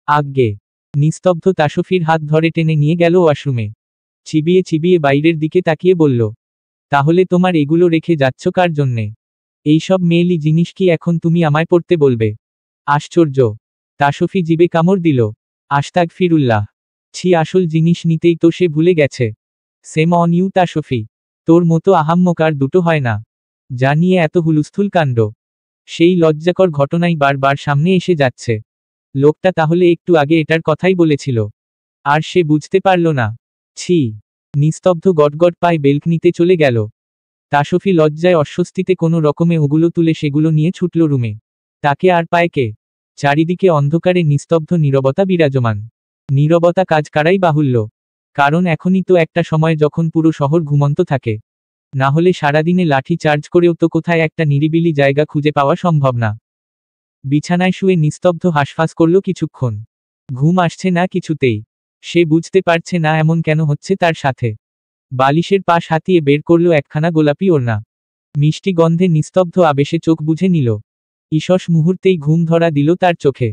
আজ্ঞে। নিস্তব্ধ তাসফির হাত ধরে টেনে নিয়ে গেল ওয়াশরুমে। চিবিয়ে চিবিয়ে বাইরের দিকে তাকিয়ে বলল, তাহলে তোমার এগুলো রেখে যাচ্ছ কার জন্যে? এইসব মেয়েলি জিনিস কি এখন তুমি আমায় পড়তে বলবে? আশ্চর্য। তাসফি জিবে কামড় দিল। আস্তাগফিরুল্লাহ। ছি, আসল জিনিস নিতেই তো সে ভুলে গেছে। Shame on you Tasfi. তোর মতো আহাম্মক আর দুটো হয় না। জানিয়ে এত হুলুস্থুল কাণ্ড। সেই লজ্জাকর ঘটনাই বারবার সামনে এসে যাচ্ছে। লোকটা তাহলে একটু আগে এটার কথাই বলেছিল, আর সে বুঝতে পারল না। ছি। নিস্তব্ধ গটগট পায়ে বেলকনিতে চলে গেল। তাসফি লজ্জায় অস্বস্তিতে কোনো রকমে ওগুলো তুলে সেগুলো নিয়ে ছুটল রুমে। তাকে আর পায় কে? চারিদিকে অন্ধকারে নিস্তব্ধ নীরবতা বিরাজমান। নীরবতা কাজ করাই বাহুল্য। কারণ এখনই তো একটা সময় যখন পুরো শহর ঘুমন্ত থাকে। না হলে সারাদিনে লাঠি চার্জ করেও তো কোথায় একটা নিরিবিলি জায়গা খুঁজে পাওয়া সম্ভব না। বিছানায় শুয়ে নিস্তব্ধ হাঁসফাঁস করল কিছুক্ষণ। ঘুম আসছে না কিছুতেই। সে বুঝতে পারছে না এমন কেন হচ্ছে তার সাথে। বালিশের পাশ হাতিয়ে বের করল একখানা গোলাপি ওড়না। মিষ্টি গন্ধে নিস্তব্ধ আবেশে চোখ বুঝে নিল। ঈষৎ মুহূর্তেই ঘুম ধরা দিল তার চোখে।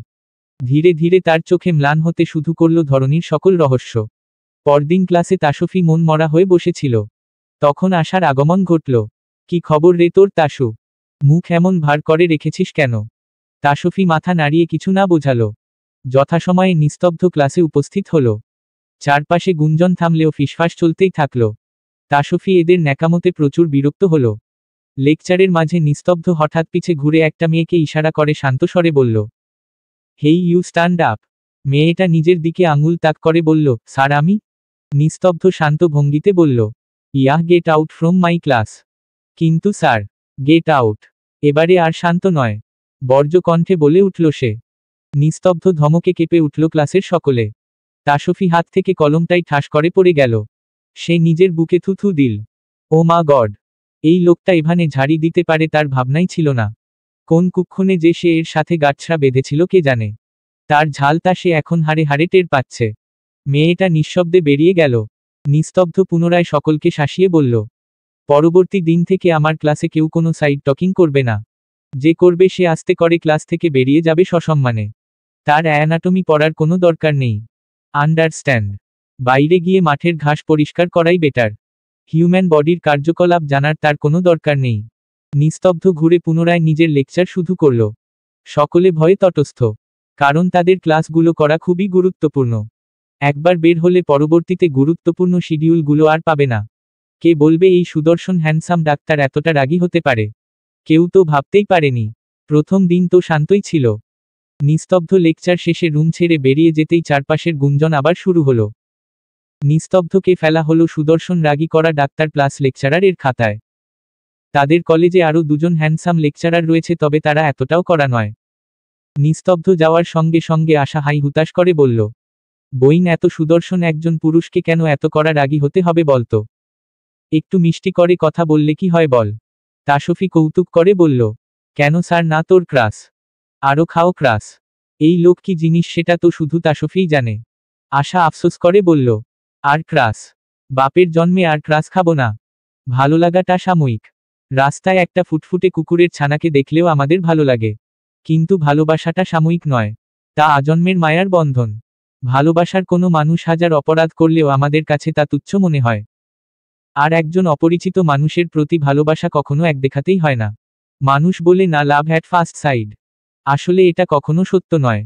ধীরে ধীরে তার চোখে ম্লান হতে শুরু করল ধরনীর সকল রহস্য। পরদিন ক্লাসে তাসফি মন মরা হয়ে বসেছিল। তখন আশার আগমন ঘটল। কি খবর রে তোর তাসু? মুখ এমন ভার করে রেখেছিস কেন? তাসফি মাথা নাড়িয়ে কিছু না বোঝালো। যথাসময়ে নিস্তব্ধ ক্লাসে উপস্থিত হল। চারপাশে গুঞ্জন থামলেও ফিসফাস চলতেই থাকল। তাসফি এদের ন্যাকামতে প্রচুর বিরক্ত হল। লেকচারের মাঝে নিস্তব্ধ হঠাৎ পিছে ঘুরে একটা মেয়েকে ইশারা করে শান্ত স্বরে বলল, হেই ইউ, স্ট্যান্ড আপ। মেয়েটা নিজের দিকে আঙুল তাক করে বলল, স্যার আমি? নিস্তব্ধ শান্ত ভঙ্গিতে বলল, yeah, gate out from my class. কিন্তু স্যার। Get out. এবারে আর শান্ত নয়, বর্জ্য কণ্ঠে বলে উঠল সে। নিস্তব্ধ ধমকে কেঁপে উঠল ক্লাসের সকলে। তাসফি হাত থেকে কলমটাই ঠাস করে পড়ে গেল। সে নিজের বুকে থুথু দিল। ও মা গড! এই লোকটা এভাবে ঝাড়ি দিতে পারে তার ভাবনাই ছিল না। কোন কুক্ষণে যে সে এর সাথে গাঁটছড়া বেঁধেছিল কে জানে। তার ঝালটা সে এখন হাড়ে হাড়ে টের পাচ্ছে। মেয়েটা নিঃশব্দে বেরিয়ে গেল। নিস্তব্ধ পুনরায় সকলকে শাসিয়ে বলল, পরবর্তী দিন থেকে আমার ক্লাসে কেউ কোনো সাইড টকিং করবে না। যে করবে সে আস্তে করে ক্লাস থেকে বেরিয়ে যাবে সসম্মানে। তার অ্যানাটমি পড়ার কোনো দরকার নেই। আন্ডারস্ট্যান্ড? বাইরে গিয়ে মাঠের ঘাস পরিষ্কার করাই বেটার। হিউম্যান বডির কার্যকলাপ জানার তার কোনো দরকার নেই। নিস্তব্ধ ঘুরে পুনরায় নিজের লেকচার শুরু করল। সকলে ভয়ে তটস্থ। কারণ তাদের ক্লাসগুলো করা খুবই গুরুত্বপূর্ণ। একবার বের হলে পরবর্তীতে গুরুত্বপূর্ণ শিডিউলগুলো আর পাবে না। কে বলবে এই সুদর্শন হ্যান্ডসাম ডাক্তার এতটা রাগী হতে পারে? কেউ তো ভাবতেই পারেনি। প্রথম দিন তো শান্তই ছিল। নিস্তব্ধ লেকচার শেষে রুম ছেড়ে বেরিয়ে যেতেই চারপাশের গুঞ্জন আবার শুরু হলো। নিস্তব্ধকে ফেলা হলো সুদর্শন রাগী করা ডাক্তার প্লাস লেকচারার এর খাতায়। তাদের কলেজে আরও দুজন হ্যান্ডসাম লেকচারার রয়েছে, তবে তারা এতটাও করা নয়। নিস্তব্ধ যাওয়ার সঙ্গে সঙ্গে আশা হাই হুতাশ করে বলল, বইন এত সুদর্শন একজন পুরুষকে কেন এত করা রাগী হতে হবে বলতো? একটু মিষ্টি করে কথা বললে কি হয় বল? তাসফি কৌতুক করে বলল, কেন স্যার, না তোর ক্রাস? আরো খাও ক্রাস। এই লোক কি জিনিস সেটা তো শুধু তাসফিই জানে। আশা আফসোস করে বলল, আর ক্রাস? বাপের জন্মে আর ক্রাস খাবো না। ভালো লাগাটা সাময়িক। রাস্তায় একটা ফুটফুটে কুকুরের ছানাকে দেখলেও আমাদের ভালো লাগে। কিন্তু ভালোবাসাটা সাময়িক নয়, তা আজন্মের মায়ার বন্ধন। ভালোবাসার কোনো মানুষ হাজার অপরাধ করলেও আমাদের কাছে তা তুচ্ছ মনে হয়। আর একজন অপরিচিত মানুষের প্রতি ভালোবাসা কখনো এক দেখাতেই হয় না। মানুষ বলে না লাভ অ্যাট ফার্স্ট সাইড। আসলে এটা কখনো সত্য নয়।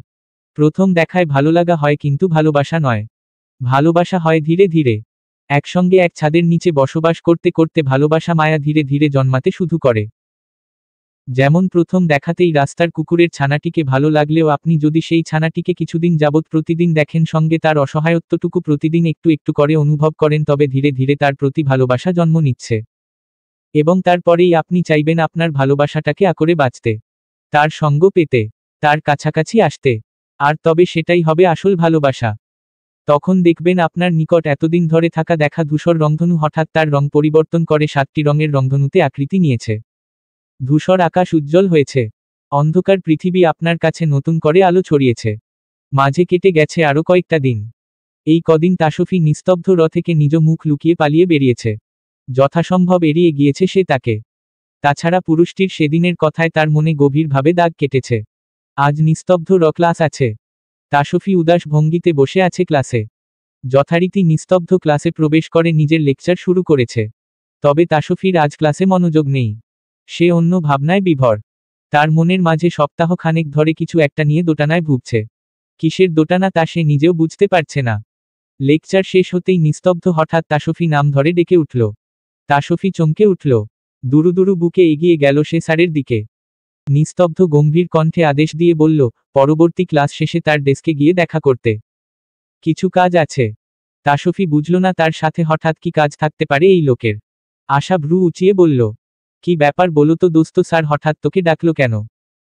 প্রথম দেখায় ভালো লাগা হয়, কিন্তু ভালোবাসা নয়। ভালোবাসা হয় ধীরে ধীরে। একসঙ্গে এক ছাদের নিচে বসবাস করতে করতে ভালোবাসা মায়া ধীরে ধীরে জন্মাতে শুরু করে। যেমন প্রথম দেখাতেই রাস্তার কুকুরের ছানাটিকে ভালো লাগলেও আপনি যদি সেই ছানাটিকে কিছুদিন যাবৎ প্রতিদিন দেখেন, সঙ্গে তার অসহায়ত্বটুকু প্রতিদিন একটু একটু করে অনুভব করেন, তবে ধীরে ধীরে তার প্রতি ভালোবাসা জন্ম নিচ্ছে। এবং তারপরেই আপনি চাইবেন আপনার ভালোবাসাটাকে আঁকড়ে বাঁচতে, তার সঙ্গ পেতে, তার কাছাকাছি আসতে। আর তবে সেটাই হবে আসল ভালোবাসা। তখন দেখবেন আপনার নিকট এতদিন ধরে থাকা দেখা ধূসর রংধনু হঠাৎ তার রং পরিবর্তন করে 7টি রঙের রংধনুতে আকৃতি নিয়েছে। ধূসর আকাশ উজ্জ্বল হয়েছে। অন্ধকার পৃথিবী আপনার কাছে নতুন করে আলো ছড়িয়েছে। মাঝে কেটে গেছে আরো কয়েকটা দিন। এই কদিন তাসফি নিস্তব্ধ থেকে নিজ মুখ লুকিয়ে পালিয়ে বেরিয়েছে। যথাসম্ভব এড়িয়ে গিয়েছে সে তাকে। তাছাড়া পুরুষটির সেদিনের কথায় তার মনে গভীরভাবে দাগ কেটেছে। আজ নিস্তব্ধ ক্লাস আছে। তাসফি উদাস ভঙ্গিতে বসে আছে ক্লাসে। যথারীতি নিস্তব্ধ ক্লাসে প্রবেশ করে নিজের লেকচার শুরু করেছে। তবে তাসফির আজ ক্লাসে মনোযোগ নেই। সে অন্য ভাবনায় বিভোর। তার মনের মাঝে সপ্তাহ খানেক ধরে কিছু একটা নিয়ে দোটানায় ভুগছে। কিসের দোটানা তা সে নিজেও বুঝতে পারছে না। লেকচার শেষ হতেই নিস্তব্ধ হঠাৎ তাসফি নাম ধরে ডেকে উঠল। তাসফি চমকে উঠল। দুরু দুরু বুকে এগিয়ে গেল সে স্যারের দিকে। নিস্তব্ধ গম্ভীর কণ্ঠে আদেশ দিয়ে বলল, পরবর্তী ক্লাস শেষে তার ডেস্কে গিয়ে দেখা করতে। কিছু কাজ আছে। তাসফি বুঝল না তার সাথে হঠাৎ কি কাজ থাকতে পারে এই লোকের। আশা ভ্রু উঁচিয়ে বলল, কি ব্যাপার বলো তো দোস্ত, স্যার হঠাৎ তোকে ডাকলো কেন?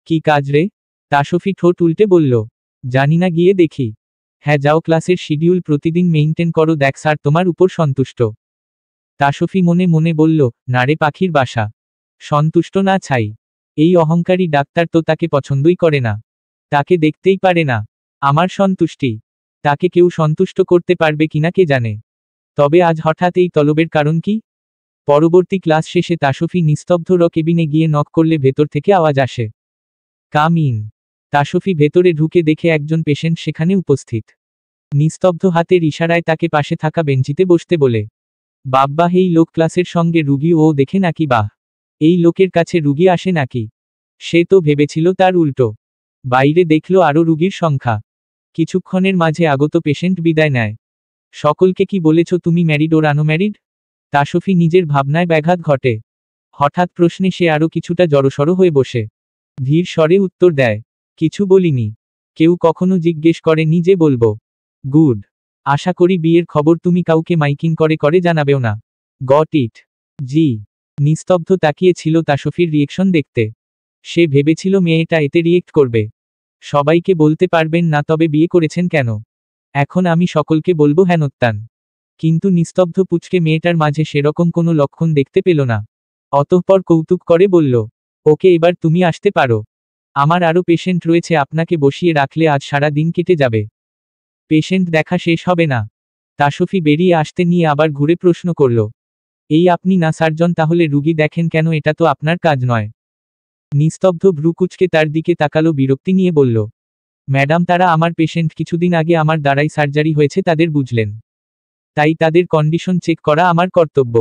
কি কাজ রে? তাসফি ঠোঁট উল্টে বলল, জানি না, গিয়ে দেখি। হ্যাঁ যাও, ক্লাসের শিডিউল প্রতিদিন মেইনটেন করো, দেখ স্যার তোমার উপর সন্তুষ্ট। তাসফি মনে মনে বলল, নারে পাখির বাসা, সন্তুষ্ট না ছাই। এই অহংকারী ডাক্তার তো তাকে পছন্দই করে না, তাকে দেখতেই পারে না। আমার সন্তুষ্টি, তাকে কেউ সন্তুষ্ট করতে পারবে কিনা কে জানে। তবে আজ হঠাৎ এই তলবের কারণ কি? পরবর্তী ক্লাস শেষে তাসফি নিস্তব্ধ কেবিনে গিয়ে নক করলে ভেতর থেকে আওয়াজ আসে, কাম ইন। তাসফি ভেতরে ঢুকে দেখে একজন পেশেন্ট সেখানে উপস্থিত। নিস্তব্ধ হাতের ইশারায় তাকে পাশে থাকা বেঞ্চিতে বসতে বলে। বাব্বাহ, এই লোক ক্লাসের সঙ্গে রুগী ও দেখে নাকি? বাহ, এই লোকের কাছে রুগী আসে নাকি? সে তো ভেবেছিল তার উল্টো। বাইরে দেখল আরো রুগীর সংখ্যা। কিছুক্ষণের মাঝে আগত পেশেন্ট বিদায় নেয়। সকলকে কি বলেছ তুমি, ম্যারিড ওর আনম্যারিড? তাসফি নিজের ভাবনায় ব্যাঘাত ঘটে। হঠাৎ প্রশ্নে সে আরো কিছুটা জড়সড় হয়ে বসে। ধীর স্বরে উত্তর দেয়, কিছু বলিনি। কেউ কখনো জিজ্ঞেস করেনি যে বলবো। গুড। আশা করি বিয়ের খবর তুমি কাউকে মাইকিং করে করে জানাবেও না। Got it? জি। নিস্তব্ধ তাকিয়ে ছিল তাসফির রিয়েকশন দেখতে। সে ভেবেছিল মেয়েটা এতে রিয়েক্ট করবে। সবাইকে বলতে পারবেন না তবে বিয়ে করেছেন কেন? এখন আমি সকলকে বলবো হেনত্যান। কিন্তু নিস্তব্ধ পুচকে মেয়েটার মাঝে সেরকম কোনো লক্ষণ দেখতে পেল না। অতঃপর কৌতুক করে বলল, ওকে, এবার তুমি আসতে পারো। আমার আরো পেশেন্ট রয়েছে, আপনাকে বসিয়ে রাখলে আজ সারা দিন কেটে যাবে। পেশেন্ট দেখা শেষ হবে না। তাসফি বেরিয়ে আসতে নিয়ে আবার ঘুরে প্রশ্ন করল, এই আপনি না সার্জন, তাহলে রুগী দেখেন কেন? এটা তো আপনার কাজ নয়। নিস্তব্ধ ভ্রুকুচকে তার দিকে তাকালো বিরক্তি নিয়ে বলল, ম্যাডাম, তারা আমার পেশেন্ট, কিছুদিন আগে আমার দ্বারাই সার্জারি হয়েছে তাদের, বুঝলেন? তাই তাদের কন্ডিশন চেক করা আমার কর্তব্য।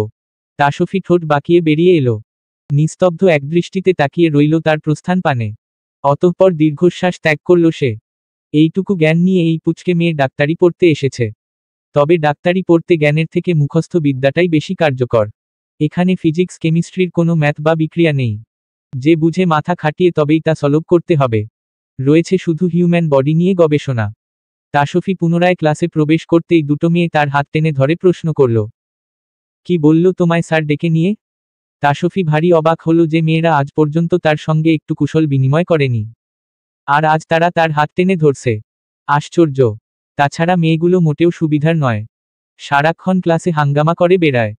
তাসফি ঠোঁট বাঁকিয়ে বেরিয়ে এলো। নিস্তব্ধ একদৃষ্টিতে তাকিয়ে রইল তার প্রস্থান পানে। অতঃপর দীর্ঘশ্বাস ত্যাগ করল সে। এইটুকু জ্ঞান নিয়ে এই পুচকে মেয়ে ডাক্তারি পড়তে এসেছে। তবে ডাক্তারি পড়তে জ্ঞানের থেকে মুখস্থ বিদ্যাটাই বেশি কার্যকর। এখানে ফিজিক্স কেমিস্ট্রির কোনো ম্যাথ বা বিক্রিয়া নেই। যে বুঝে মাথা খাটিয়ে তবেই তা সলভ করতে হবে। রয়েছে শুধু হিউম্যান বডি নিয়ে গবেষণা। তাসফি পুনরায় ক্লাসে প্রবেশ করতেই দুটো মেয়ে তার হাত টেনে ধরে প্রশ্ন করল, কি বলল তোমায় স্যার ডেকে নিয়ে? তাসফি ভারী অবাক হলো যে মেয়েরা আজ পর্যন্ত তার সঙ্গে একটু কুশল বিনিময় করেনি। আর আজ তারা তার হাত টেনে ধরছে। আশ্চর্য। তাছাড়া মেয়েগুলো মোটেও সুবিধার নয়, সারাক্ষণ ক্লাসে হাঙ্গামা করে বেড়ায়।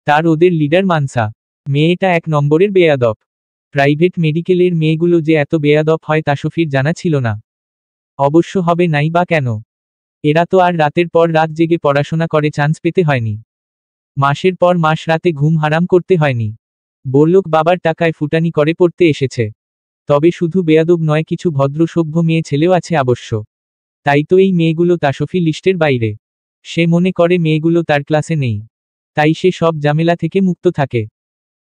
তার ওদের লিডার মানসা, মেয়েটা 1 নম্বরের বেয়াদব। প্রাইভেট মেডিকেলের মেয়েগুলো যে এত বেয়াদব হয় তাসফির জানা ছিল না। অবশ্য হবে নাই বা কেন, এরা তো আর রাতের পর রাত জেগে পড়াশোনা করে চান্স পেতে হয়নি। মাসের পর মাস রাতে ঘুম হারাম করতে হয়নি। বড়লোক বাবার টাকায় ফুটানি করে পড়তে এসেছে। তবে শুধু বেয়াদব নয়, কিছু ভদ্র সভ্য মেয়ে ছেলেও আছে অবশ্য। তাই তো এই মেয়েগুলো তাসফি লিস্টের বাইরে। সে মনে করে মেয়েগুলো তার ক্লাসে নেই, তাই সে সব ঝামেলা থেকে মুক্ত থাকে।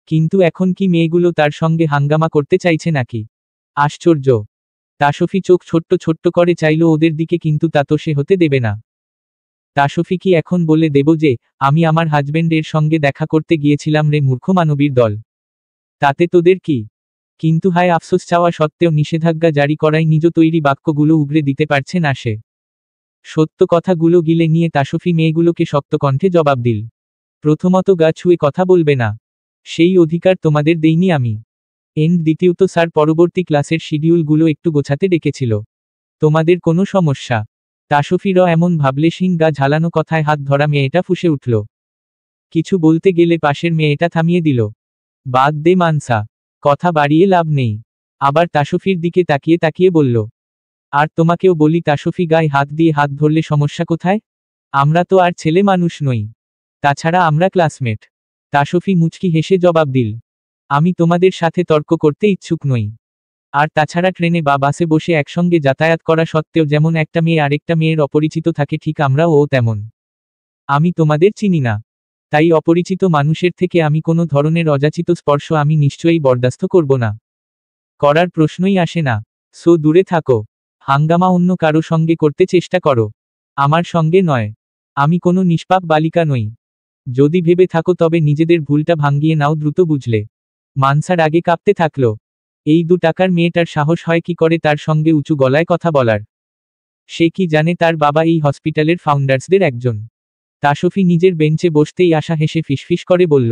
কিন্তু এখন কি মেয়েগুলো তার সঙ্গে হাঙ্গামা করতে চাইছে নাকি? আশ্চর্য! তাসফি চোখ ছোট্ট ছোট্ট করে চাইল ওদের দিকে, কিন্তু তা তো সে হতে দেবে না। তাসফি কি এখন বলে দেব যে, আমি আমার হাজবেন্ডের সঙ্গে দেখা করতে গিয়েছিলাম রে মূর্খ মানবীর দল, তাতে তোদের কি? কিন্তু হায় আফসোস, চাওয়া সত্ত্বেও নিষেধাজ্ঞা জারি করায় নিজ তৈরি বাক্যগুলো উগরে দিতে পারছে না সে। সত্য কথাগুলো গিলে নিয়ে তাসফি মেয়েগুলোকে শক্ত কণ্ঠে জবাব দিল। প্রথমত, গা ছুঁয়ে কথা বলবে না, সেই অধিকার তোমাদের দেইনি আমি। দ্বিতীয়ত, স্যার পরবর্তী ক্লাসের শিডিউলগুলো একটু গোছাতে ডেকেছিল। তোমাদের কোনো সমস্যা? তাসফিরও এমন ভাবলেশহীন গা ঝালানো কথায় হাত ধরা মেয়েটা ফুঁসে উঠল। কিছু বলতে গেলে পাশের মেয়েটা থামিয়ে দিল। বাদ দে মানসা, কথা বাড়িয়ে লাভ নেই। আবার তাসফির দিকে তাকিয়ে তাকিয়ে বলল, আর তোমাকেও বলি তাসফি, গায়ে হাত দিয়ে হাত ধরলে সমস্যা কোথায়? আমরা তো আর ছেলে মানুষ নই, তাছাড়া আমরা ক্লাসমেট। তাসফি মুচকি হেসে জবাব দিল, আমি তোমাদের সাথে তর্ক করতে ইচ্ছুক নই। আর তাছাড়া ট্রেনে বা বাসে বসে একসঙ্গে যাতায়াত করা সত্ত্বেও যেমন একটা মেয়ে আরেকটা মেয়ের অপরিচিত থাকে, ঠিক আমরাও তেমন। আমি তোমাদের চিনি না, তাই অপরিচিত মানুষের থেকে আমি কোনো ধরনের অযাচিত স্পর্শ আমি নিশ্চয়ই বরদাস্ত করব না। করার প্রশ্নই আসে না। সো দূরে থাকো। হাঙ্গামা অন্য কারো সঙ্গে করতে চেষ্টা করো, আমার সঙ্গে নয়। আমি কোনো নিষ্পাপ বালিকা নই। যদি ভেবে থাকো তবে নিজেদের ভুলটা ভাঙিয়ে নাও দ্রুত, বুঝলে? মানসার আগে কাঁপতে থাকলো। এই 2 টাকার মেয়েটার সাহস হয় কি করে তার সঙ্গে উঁচু গলায় কথা বলার? সে কি জানে তার বাবা এই হসপিটালের ফাউন্ডার্সদের একজন? তাসফি নিজের বেঞ্চে বসতেই আশা হেসে ফিসফিস করে বলল,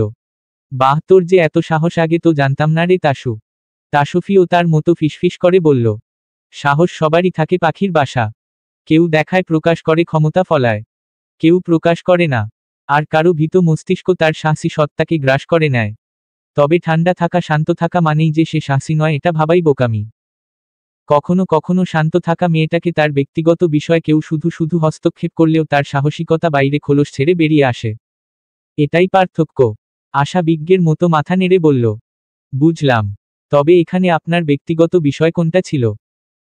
বাহ, তোর যে এত সাহস, আগে তো জানতাম না রে তাসু। তাসফিও তার মতো ফিসফিস করে বলল, সাহস সবারই থাকে পাখির বাসা। কেউ দেখায়, প্রকাশ করে, ক্ষমতা ফলায়। কেউ প্রকাশ করে না। আর কারো ভীত মস্তিষ্ক তার সাহসী সত্তাকে গ্রাস করে নেয়। তবে ঠান্ডা থাকা, শান্ত থাকা মানেই যে সে সাহসী নয়, এটা ভাবাই বোকামি। কখনো কখনো শান্ত থাকা মেয়েটাকে তার ব্যক্তিগত বিষয়ে কেউ শুধু শুধু হস্তক্ষেপ করলেও তার সাহসিকতা বাইরে খোলস ছেড়ে বেরিয়ে আসে। এটাই পার্থক্য। আশা বিজ্ঞের মতো মাথা নেড়ে বলল, বুঝলাম। তবে এখানে আপনার ব্যক্তিগত বিষয় কোনটা ছিল?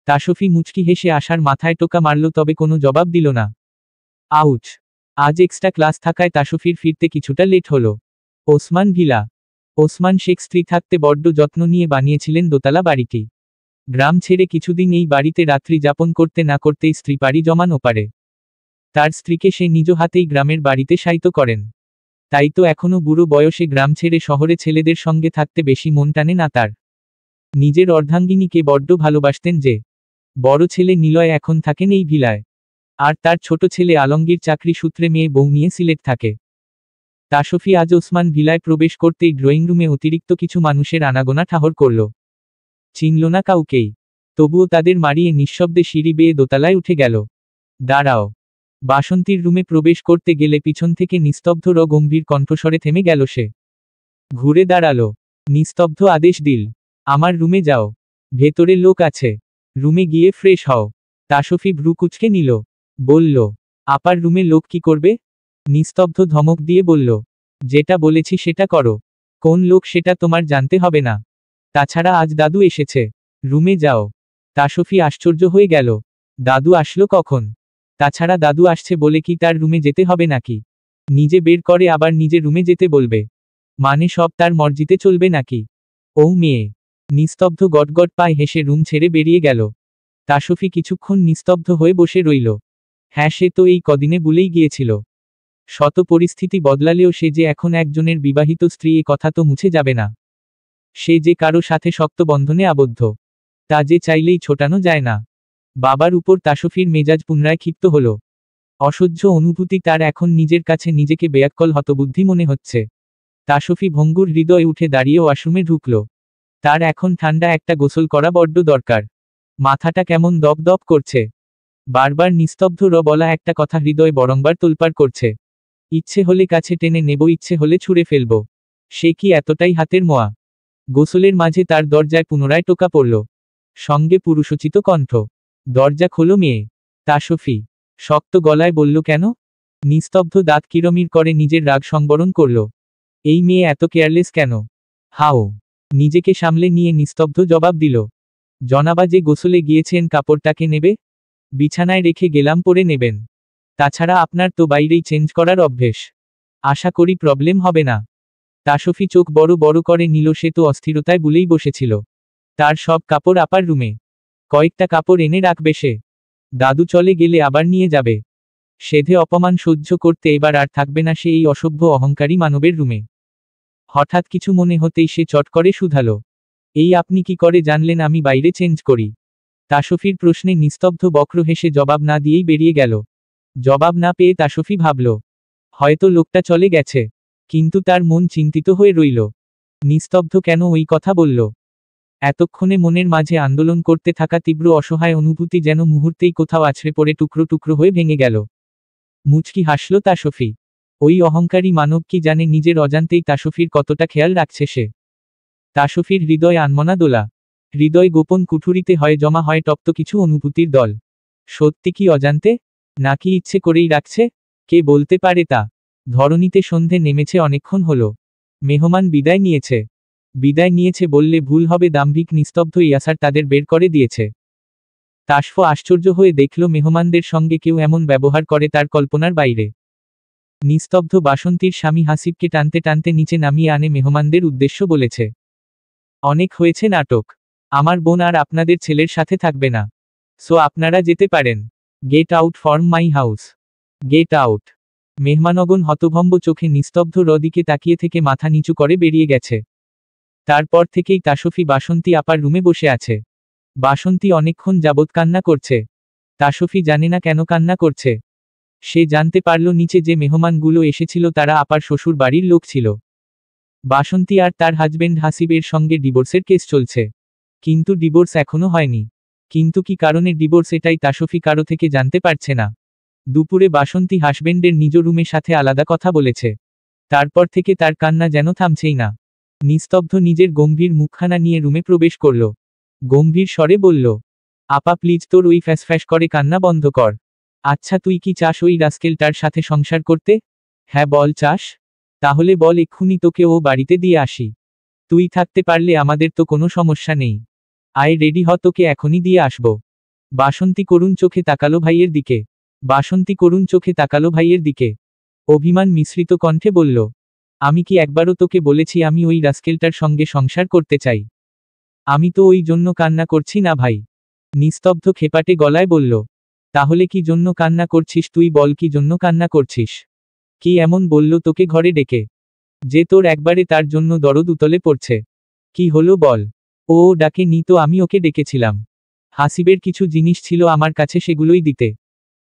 তাসফি মুচকি হেসে আশার মাথায় টোকা মারল, তবে কোনো জবাব দিল না। আউচ! আজ এক্সট্রা ক্লাস থাকায় তাসফির ফিরতে কিছুটা লেট হলো। ওসমান ভিলা। ওসমান শেখ স্ত্রী থাকতে বড্ড যত্ন নিয়ে বানিয়েছিলেন দোতলা বাড়িটি। গ্রাম ছেড়ে কিছুদিন এই বাড়িতে রাত্রি যাপন করতে না করতেই স্ত্রী পাড়ি জমান ওপারে। তার স্ত্রীকে সে নিজ হাতেই গ্রামের বাড়িতে শায়িত করেন। তাই তো এখনো বুড়ো বয়সে গ্রাম ছেড়ে শহরে ছেলেদের সঙ্গে থাকতে বেশি মন টানে না তার। নিজের অর্ধাঙ্গিনীকে বড্ড ভালোবাসতেন যে। বড় ছেলে নিলয় এখন থাকেন এই ভিলায়। আর তার ছোট ছেলে আলমগীর চাকরি সূত্রে মেয়ে বউ নিয়ে সিলেট থাকে। তাসফি আজ ওসমান ভিলায় প্রবেশ করতেই ড্রয়িং রুমে অতিরিক্ত কিছু মানুষের আনাগোনা ঠাহর করল। চিনল না কাউকেই, তবুও তাদের মারিয়ে নিঃশব্দে সিঁড়ি বেয়ে দোতলায় উঠে গেল। দাঁড়াও! বাসন্তীর রুমে প্রবেশ করতে গেলে পিছন থেকে নিস্তব্ধ গম্ভীর কণ্ঠস্বরে থেমে গেল সে। ঘুরে দাঁড়ালো, নিস্তব্ধ আদেশ দিল, আমার রুমে যাও। ভেতরে লোক আছে, রুমে গিয়ে ফ্রেশ হও। তাসফি ভ্রু কুঁচকে নিল, বলল, আপার রুমে লোক কি করবে? নিস্তব্ধ ধমক দিয়ে বলল, যেটা বলেছি সেটা করো। কোন লোক সেটা তোমার জানতে হবে না। তাছাড়া আজ দাদু এসেছে, রুমে যাও। তাসফি আশ্চর্য হয়ে গেল, দাদু আসলো কখন? তাছাড়া দাদু আসছে বলে কি তার রুমে যেতে হবে নাকি? নিজে বের করে আবার নিজে রুমে যেতে বলবে, মানে সব তার মর্জিতে চলবে নাকি? ও মেয়ে! নিস্তব্ধ গটগট পায়ে হেসে রুম ছেড়ে বেরিয়ে গেল। তাসফি কিছুক্ষণ নিস্তব্ধ হয়ে বসে রইল। হ্যাঁ, সে তো এই কদিনে ভুলেই গিয়েছিল। শত পরিস্থিতি বদলালেও সে যে এখন একজনের বিবাহিত স্ত্রী, এ কথা তো মুছে যাবে না। সে যে কারো সাথে শক্ত বন্ধনে আবদ্ধ, তা যে চাইলেই ছোটানো যায় না। বাবার উপর তাসফির মেজাজ পুনরায় ক্ষিপ্ত হল। অসহ্য অনুভূতি তার এখন নিজের কাছে নিজেকে বেয়াক্কল হতবুদ্ধি মনে হচ্ছে। তাসফি ভঙ্গুর হৃদয়ে উঠে দাঁড়িয়ে ওয়াশরুমে ঢুকল। তার এখন ঠান্ডা একটা গোসল করা বড্ড দরকার। মাথাটা কেমন দপ দপ করছে। বারবার নিস্তব্ধ বলা একটা কথা হৃদয় বরংবার তোলপাড় করছে। ইচ্ছে হলে কাছে টেনে নেব, ইচ্ছে হলে ছুঁড়ে ফেলব। সে কি এতটাই হাতের মোয়া? গোসলের মাঝে তার দরজায় পুনরায় টোকা পড়ল, সঙ্গে পুরুষোচিত কণ্ঠ। দরজা খোলো মেয়ে। তাসফি শক্ত গলায় বলল, কেন? নিস্তব্ধ দাঁত কিরমির করে নিজের রাগ সংবরণ করল। এই মেয়ে এত কেয়ারলেস কেন? হাও। নিজেকে সামলে নিয়ে নিস্তব্ধ জবাব দিল, জনাবা যে গোসলে গিয়েছেন কাপড়টাকে নেবে? বিছানায় রেখে গেলাম, পরে নেবেন। তাছাড়া আপনার তো বাইরেই চেঞ্জ করার অভ্যেস। আশা করি প্রবলেম হবে না। তাসফি চোখ বড় বড় করে নিল, সে তো অস্থিরতায় বুলেই বসেছিল। তার সব কাপড় আপার রুমে। কয়েকটা কাপড় এনে রাখবে সে। দাদু চলে গেলে আবার নিয়ে যাবে। সেধে অপমান সহ্য করতে এবার আর থাকবে না সে এই অসভ্য অহংকারী মানবের রুমে। হঠাৎ কিছু মনে হতেই সে চট করে শুধালো, এই আপনি কি করে জানলেন আমি বাইরে চেঞ্জ করি? তাসফির প্রশ্নে নিস্তব্ধ বক্র হেসে জবাব না দিয়েই বেরিয়ে গেল। জবাব না পেয়ে তাসফি ভাবল, হয়তো লোকটা চলে গেছে। কিন্তু তার মন চিন্তিত হয়ে রইল। নিস্তব্ধ কেন ওই কথা বলল? এতক্ষণে মনের মাঝে আন্দোলন করতে থাকা তীব্র অসহায় অনুভূতি যেন মুহূর্তেই কোথাও আছড়ে পড়ে টুকরো টুকরো হয়ে ভেঙে গেল। মুচকি হাসল তাসফি। ওই অহংকারী মানব কি জানে নিজের অজান্তেই তাসফির কতটা খেয়াল রাখছে সে। তাসফির হৃদয় আনমনা দোলা। হৃদয় গোপন কুঠুরিতে হয় জমা হয় তপ্ত কিছু অনুভূতির দল। সত্যি কি অজান্তে, নাকি ইচ্ছে করেই রাখছে? কে বলতে পারে তা। ধরণীতে সন্ধে নেমেছে, অনেকক্ষণ হলো। মেহমান বিদায় নিয়েছে। বিদায় নিয়েছে বললে ভুল হবে, দাম্ভিক নিস্তব্ধ ইয়াসার তাদের বের করে দিয়েছে। তাসফ আশ্চর্য হয়ে দেখল মেহমানদের সঙ্গে কেউ এমন ব্যবহার করে তার কল্পনার বাইরে। নিস্তব্ধ বাসন্তীর স্বামী হাসিবকে টানতে টানতে নিচে নামিয়ে আনে মেহমানদের উদ্দেশ্য বলেছে, অনেক হয়েছে নাটক। আমার বোন আর আপনাদের ছেলের সাথে থাকবে না। সো আপনারা যেতে পারেন। Get out from my house. Get out. মেহমানগণ হতভম্ব চোখে নিস্তব্ধ দিকে তাকিয়ে থেকে মাথা নিচু করে বেরিয়ে গেছে। তারপর থেকেই তাসফি বাসন্তী আপার রুমে বসে আছে। বাসন্তী অনেকক্ষণ যাবৎ কান্না করছে। তাসফি জানে না কেন কান্না করছে। সে জানতে পারল নিচে যে মেহমানগুলো এসেছিল তারা আপার শ্বশুর বাড়ির লোক ছিল। বাসন্তী আর তার হাজবেন্ড হাসিবের সঙ্গে ডিভোর্সের কেস চলছে। কিন্তু ডিভোর্স এখনো হয়নি। কিন্তু কি কারণে ডিভোর্স এটাই তাসফি কারো থেকে জানতে পারছে না। দুপুরে বাসন্তী হাজবেন্ডের নিজ রুমের সাথে আলাদা কথা বলেছে। তারপর থেকে তার কান্না যেন থামছেই না। নিস্তব্ধ নিজের গম্ভীর মুখখানা নিয়ে রুমে প্রবেশ করল। গম্ভীর স্বরে বলল, আপা প্লিজ তোর ওই ফ্যাসফ্যাস করে কান্না বন্ধ কর। আচ্ছা তুই কি চাস ওই রাস্কেলটার সাথে সংসার করতে? হ্যাঁ বল চাস? তাহলে বল, এক্ষুনি তোকে ও বাড়িতে দিয়ে আসি। তুই থাকতে পারলে আমাদের তো কোনো সমস্যা নেই। আয় রেডি হ, তোকে এখনই দিয়ে আসব। বাসন্তী করুণ চোখে তাকালো ভাইয়ের দিকে। বাসন্তী করুণ চোখে তাকালো ভাইয়ের দিকে। অভিমান মিশ্রিত কণ্ঠে বলল, আমি কি একবারও তোকে বলেছি আমি ওই রাস্কেলটার সঙ্গে সংসার করতে চাই? আমি তো ওই জন্য কান্না করছি না ভাই। নিস্তব্ধ খেপাটে গলায় বলল, তাহলে কি জন্য কান্না করছিস তুই বল, কি জন্য কান্না করছিস? কি এমন বলল তোকে ঘরে ডেকে যে তোর একবারে তার জন্য দরদ উতলে পড়ছে? কি হলো বল? ও ডাকে নি তো, আমি ওকে ডেকেছিলাম। হাসিবের কিছু জিনিস ছিল আমার কাছে, সেগুলোই দিতে।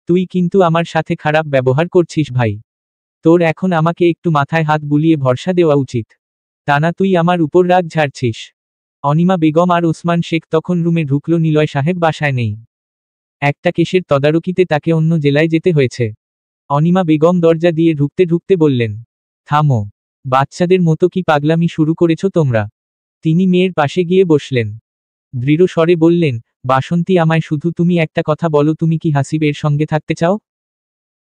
তুই কিন্তু আমার সাথে খারাপ ব্যবহার করছিস ভাই। তোর এখন আমাকে একটু মাথায় হাত বুলিয়ে ভরসা দেওয়া উচিত। তা না তুই আমার উপর রাগ ঝাড়ছিস। অনিমা বেগম আর ওসমান শেখ তখন রুমে ঢুকল। নিলয় সাহেব বাসায় নেই। একটা কেসের তদারকিতে তাকে অন্য জেলায় যেতে হয়েছে। অনিমা বেগম দরজা দিয়ে ঢুকতে ঢুকতে বললেন, থামো। বাচ্চাদের মতো কি পাগলামি শুরু করেছ তোমরা? তিনি মেয়ের পাশে গিয়ে বসলেন। দৃঢ় স্বরে বললেন, বাসন্তী আমায় শুধু তুমি একটা কথা বলো, তুমি কি হাসিবের সঙ্গে থাকতে চাও?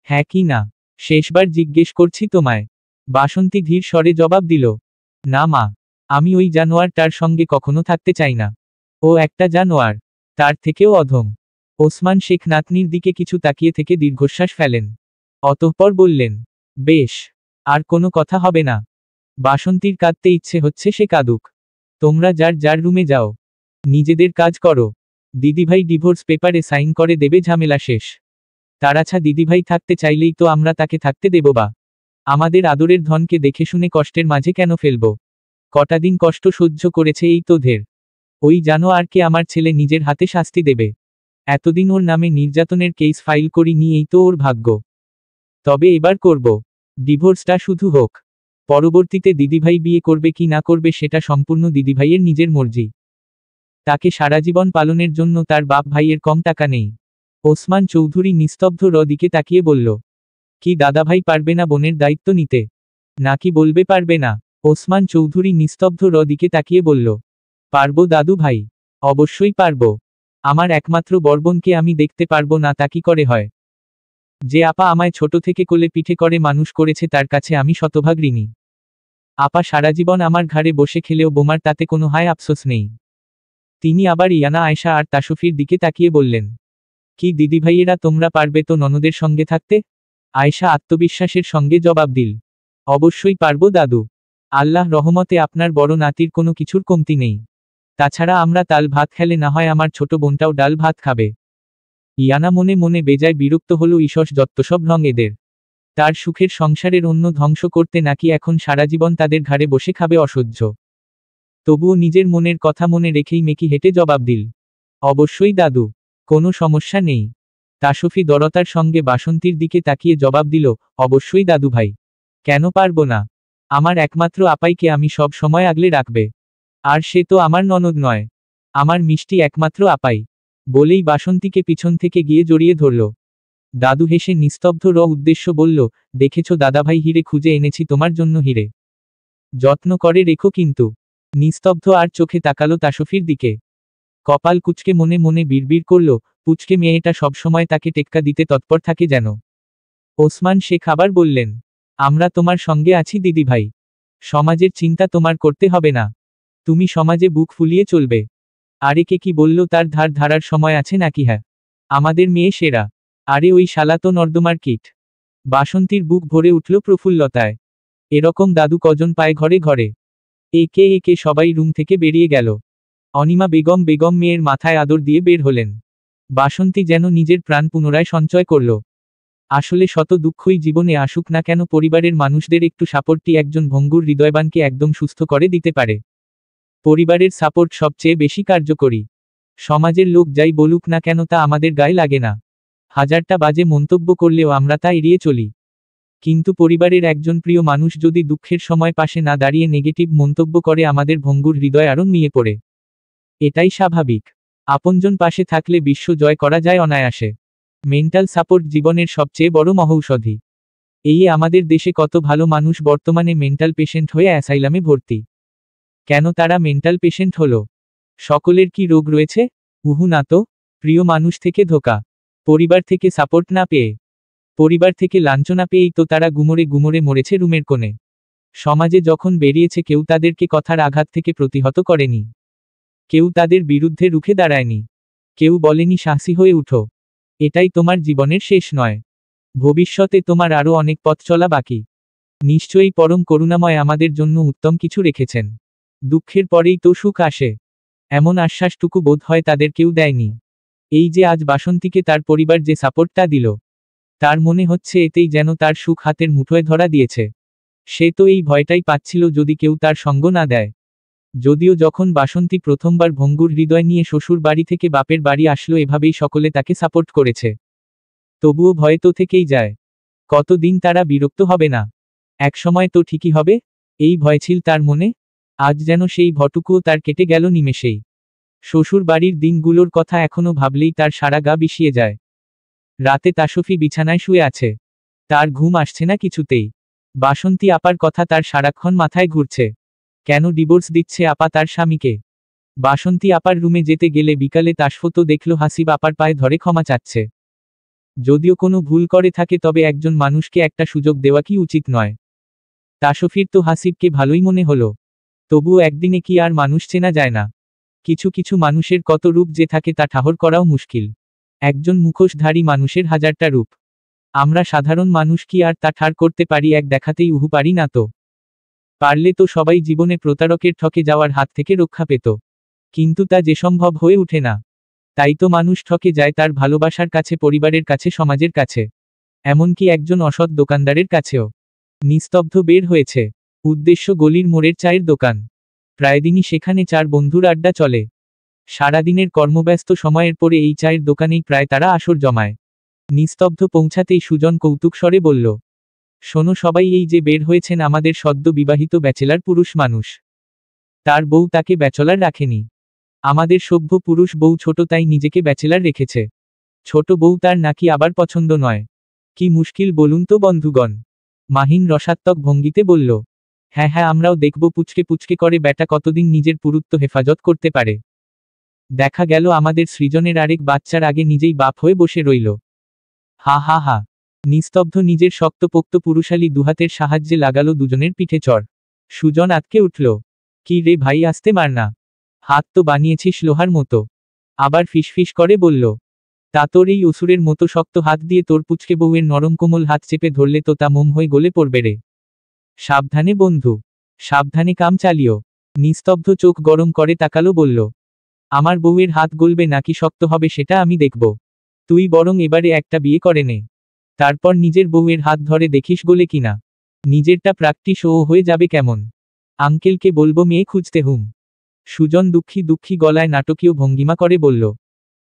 হ্যাঁ কি না? শেষবার জিজ্ঞেস করছি তোমায়। বাসন্তী ধীর স্বরে জবাব দিল, না মা, আমি ওই জানোয়ারটার সঙ্গে কখনো থাকতে চাই না। ও একটা জানোয়ার, তার থেকেও অধম। ওসমান শেখ নাতনির দিকে কিছু তাকিয়ে থেকে দীর্ঘশ্বাস ফেলেন। অতঃপর বললেন, বেশ, আর কোনো কথা হবে না। বাসন্তীর কাঁদতে ইচ্ছে হচ্ছে, সে কাঁদুক। তোমরা যার যার রুমে যাও, নিজেদের কাজ করো। দিদিভাই ডিভোর্স পেপারে সাইন করে দেবে, ঝামেলা শেষ। তারাছা দিদিভাই থাকতে চাইলেই তো আমরা তাকে থাকতে দেব বা? আমাদের আদরের ধনকে দেখে শুনে কষ্টের মাঝে কেন ফেলব? কটা দিন কষ্ট সহ্য করেছে এই তো ঢের। ওই জানো আর কে আমার ছেলে নিজের হাতে শাস্তি দেবে। এতদিন ওর নামে নির্যাতনের কেস ফাইল করি নি, এই তো ওর ভাগ্য। তবে এবার করব। ডিভোর্সটা শুধু হোক। পরবর্তীতে দিদিভাই বিয়ে করবে কি না করবে সেটা সম্পূর্ণ দিদিভাইয়ের নিজের মর্জি। তাকে সারা জীবন পালনের জন্য তার বাপ ভাইয়ের কম টাকা নেই। ওসমান চৌধুরী নিস্তব্ধ দিকে তাকিয়ে বলল, কি দাদাভাই পারবে না বোনের দায়িত্ব নিতে? নাকি বলবে পারবে না? ওসমান চৌধুরী নিস্তব্ধ দিকে তাকিয়ে বলল, পারবো দাদু ভাই, অবশ্যই পারবো। আমার একমাত্র বরবোনকে আমি দেখতে পারবো না তা কি করে হয়? যে আপা আমায় ছোট থেকে কোলে পিঠে করে মানুষ করেছে তার কাছে আমি শতভাগ ঋণী। আপা সারা জীবন আমার ঘাড়ে বসে খেলেও বোমার তাতে কোনো হায় আফসোস নেই। তিনি আবার ইয়ানা আয়শা আর তাসফির দিকে তাকিয়ে বললেন, কি দিদিভাইয়েরা তোমরা পারবে তো ননদের সঙ্গে থাকতে? আয়শা আত্মবিশ্বাসের সঙ্গে জবাব দিল, অবশ্যই পারবো দাদু। আল্লাহ রহমতে আপনার বড় নাতির কোনো কিছুর কমতি নেই। তাছাড়া আমরা তাল ভাত খেলে না হয় আমার ছোট বোনটাও ডাল ভাত খাবে। ইয়ানা মনে মনে বেজায় বিরক্ত হল ঈষৎ যত্তসব ঢং এদের। তার সুখের সংসারের অন্য ধ্বংস করতে নাকি এখন সারা জীবন তাদের ঘাড়ে বসে খাবে অসহ্য। তবুও নিজের মনের কথা মনে রেখেই মেকি হেঁটে জবাব দিল, অবশ্যই দাদু, কোনো সমস্যা নেই। তাসফি দরতার সঙ্গে বাসন্তীর দিকে তাকিয়ে জবাব দিল, অবশ্যই দাদু ভাই। কেন পারবো না? আমার একমাত্র আপাইকে আমি সব সময় আগলে রাখবে। আর সে তো আমার ননদ নয়, আমার মিষ্টি একমাত্র আপাই। বলেই বাসন্তীকে পিছন থেকে গিয়ে জড়িয়ে ধরল। দাদু হেসে নিস্তব্ধ উদ্দেশ্য বলল, দেখেছ দাদাভাই, হিরে খুঁজে এনেছি তোমার জন্য হিরে। যত্ন করে রেখো কিন্তু। নিস্তব্ধ আর চোখে তাকালো তাসফির দিকে। কপাল কুচকে মনে মনে বিড়বিড় করল, পুচকে মেয়েটা সবসময় তাকে টেক্কা দিতে তৎপর থাকে যেন। ওসমান শেখ আবার বললেন, আমরা তোমার সঙ্গে আছি দিদিভাই। সমাজের চিন্তা তোমার করতে হবে না। তুমি সমাজে বুক ফুলিয়ে চলবে। আরে কে কি বলল তার ধার ধারার সময় আছে নাকি? হ্যাঁ, আমাদের মেয়ে সেরা। আরে ওই শালা তো নর্দমার কীট। বাসন্তীর বুক ভরে উঠল প্রফুল্লতায়। এরকম দাদু কজন পায় ঘরে ঘরে। একে একে সবাই রুম থেকে বেরিয়ে গেল। অনিমা বেগম মেয়ের মাথায় আদর দিয়ে বের হলেন। বাসন্তী যেন নিজের প্রাণ পুনরায় সঞ্চয় করল। আসলে শত দুঃখই জীবনে আসুক না কেন, পরিবারের মানুষদের একটু সাপোর্টই একজন ভঙ্গুর হৃদয়বানকে একদম সুস্থ করে দিতে পারে। পরিবারের সাপোর্ট সবচেয়ে বেশি কার্যকরী। সমাজের লোক যাই বলুক না কেন তা আমাদের গায়ে লাগে না। হাজারটা বাজে মন্তব্য করলেও আমরা তা এড়িয়ে চলি। কিন্তু পরিবারের একজন প্রিয় মানুষ যদি দুঃখের সময় পাশে না দাঁড়িয়ে নেগেটিভ মন্তব্য করে, আমাদের ভঙ্গুর হৃদয় আরও নিয়ে পড়ে। এটাই স্বাভাবিক। আপনজন পাশে থাকলে বিশ্ব জয় করা যায় অনায়াসে। মেন্টাল সাপোর্ট জীবনের সবচেয়ে বড় মহৌষধি। এই আমাদের দেশে কত ভালো মানুষ বর্তমানে মেন্টাল পেশেন্ট হয়ে অ্যাসাইলামে ভর্তি। কেন তারা মেন্টাল পেশেন্ট হলো? সকলের কি রোগ রয়েছে? উহু না তো। প্রিয় মানুষ থেকে ধোঁকা, পরিবার থেকে সাপোর্ট না পেয়ে, পরিবার থেকে লাঞ্ছনা পেয়েই তো তারা গুমরে গুমরে মরেছে রুমের কোণে। সমাজে যখন বেরিয়েছে কেউ তাদেরকে কথার আঘাত থেকে প্রতিহত করেনি। কেউ তাদের বিরুদ্ধে রুখে দাঁড়ায়নি। কেউ বলেনি সাহসী হয়ে উঠো, এটাই তোমার জীবনের শেষ নয়। ভবিষ্যতে তোমার আরও অনেক পথ চলা বাকি। নিশ্চয়ই পরম করুণাময় আমাদের জন্য উত্তম কিছু রেখেছেন। দুঃখের পরেই তো সুখ আসে, এমন আশ্বাসটুকু বোধ হয় তাদের কেউ দেয়নি। এই যে আজ বাসন্তীকে তার পরিবার যে সাপোর্টটা দিল, তার মনে হচ্ছে এতেই যেন তার সুখ হাতের মুঠোয় ধরা দিয়েছে। সে তো এই ভয়টাই পাচ্ছিল যদি কেউ তার সঙ্গ না দেয়। যদিও যখন বাসন্তী প্রথমবার ভঙ্গুর হৃদয় নিয়ে শ্বশুর বাড়ি থেকে বাপের বাড়ি আসলো, এভাবেই সকলে তাকে সাপোর্ট করেছে। তবুও ভয় তো থেকেই যায়। কতদিন তারা বিরক্ত হবে না? একসময় তো ঠিকই হবে, এই ভয় ছিল তার মনে। আজ যেন সেই ভটুকুও তার কেটে গেল নিমেষেই। শ্বশুর বাড়ির দিনগুলোর কথা এখনো ভাবলেই তার সারা গা বিষিয়ে যায়। রাতে তাসফি বিছানায় শুয়ে আছে। তার ঘুম আসছে না কিছুতেই। বাসন্তী আপার কথা তার সারাক্ষণ মাথায় ঘুরছে। কেন ডিভোর্স দিচ্ছে আপা তার স্বামীকে? বাসন্তী আপার রুমে যেতে গেলে বিকালে তাসফতো দেখল হাসিব আপার পায়ে ধরে ক্ষমা চাচ্ছে। যদিও কোনো ভুল করে থাকে তবে একজন মানুষকে একটা সুযোগ দেওয়া কি উচিত নয়? তাসফির তো হাসিবকে ভালোই মনে হলো। তবুও একদিনে কি আর মানুষ চেনা যায় না? কিছু কিছু মানুষের কত রূপ যে থাকে তা ঠাহর করাও মুশকিল। একজন মুখোশধারী মানুষের হাজারটা রূপ। আমরা সাধারণ মানুষ কি আর তা ঠার করতে পারি এক দেখাতেই? উহু পারি না তো। পারলে তো সবাই জীবনে প্রতারকের ঠকে যাওয়ার হাত থেকে রক্ষা পেত। কিন্তু তা যে সম্ভব হয়ে ওঠে না। তাই তো মানুষ ঠকে যায় তার ভালোবাসার কাছে, পরিবারের কাছে, সমাজের কাছে, এমনকি একজন অসৎ দোকানদারের কাছেও। নিস্তব্ধ বের হয়েছে। উদ্দেশ্য গলির মোড়ের চায়ের দোকান। প্রায় দিনই সেখানে চার বন্ধুর আড্ডা চলে। সারাদিনের কর্মব্যস্ত সময়ের পরে এই চায়ের দোকানেই প্রায় তারা আসর জমায়। নিস্তব্ধ পৌঁছাতেই সুজন কৌতুক স্বরে বলল, শোনো সবাই, এই যে বের হয়েছেন আমাদের সদ্য বিবাহিত ব্যাচেলার পুরুষ মানুষ। তার বউ তাকে ব্যাচেলার রাখেনি। আমাদের সভ্য পুরুষ বউ ছোট, তাই নিজেকে ব্যাচেলার রেখেছে। ছোট বউ তার নাকি আবার পছন্দ নয়। কি মুশকিল বলুন তো বন্ধুগণ। মাহিন রসাত্মক ভঙ্গিতে বলল। হ্যাঁ হ্যাঁ, আমরাও দেখব পুচকে পুচকে করে ব্যাটা কতদিন নিজের পুরুত্ব হেফাজত করতে পারে। দেখা গেল আমাদের সৃজনের আরেক বাচ্চার আগে নিজেই বাপ হয়ে বসে রইল। হা হা হা। নিস্তব্ধ নিজের শক্তপোক্ত পুরুষালী দুহাতের সাহায্যে লাগালো দুজনের পিঠে চড়। সুজন আতকে উঠল। কি রে ভাই, আসতে মার না। হাত তো বানিয়েছিস লোহার মতো। আবার ফিসফিস করে বলল। তা তোর এই অসুরের মতো শক্ত হাত দিয়ে তোর পুচকে বউয়ের নরম কোমল হাত চেপে ধরলে তো তা মোম হয়ে গলে পড়বে রে। সাবধানে বন্ধু, সাবধানে কাম চালিও। নিস্তব্ধ চোখ গরম করে তাকালো বলল। আমার বউয়ের হাত গলবে নাকি শক্ত হবে সেটা আমি দেখব। তুই বরং এবারে একটা বিয়ে করে নে। তারপর নিজের বউয়ের হাত ধরে দেখিস গলে কিনা। নিজেরটা প্র্যাকটিস ও হয়ে যাবে কেমন। আঙ্কেলকে বলবো মেয়ে খুঁজতে হুম। সুজন দুঃখী দুঃখী গলায় নাটকীয় ভঙ্গিমা করে বলল।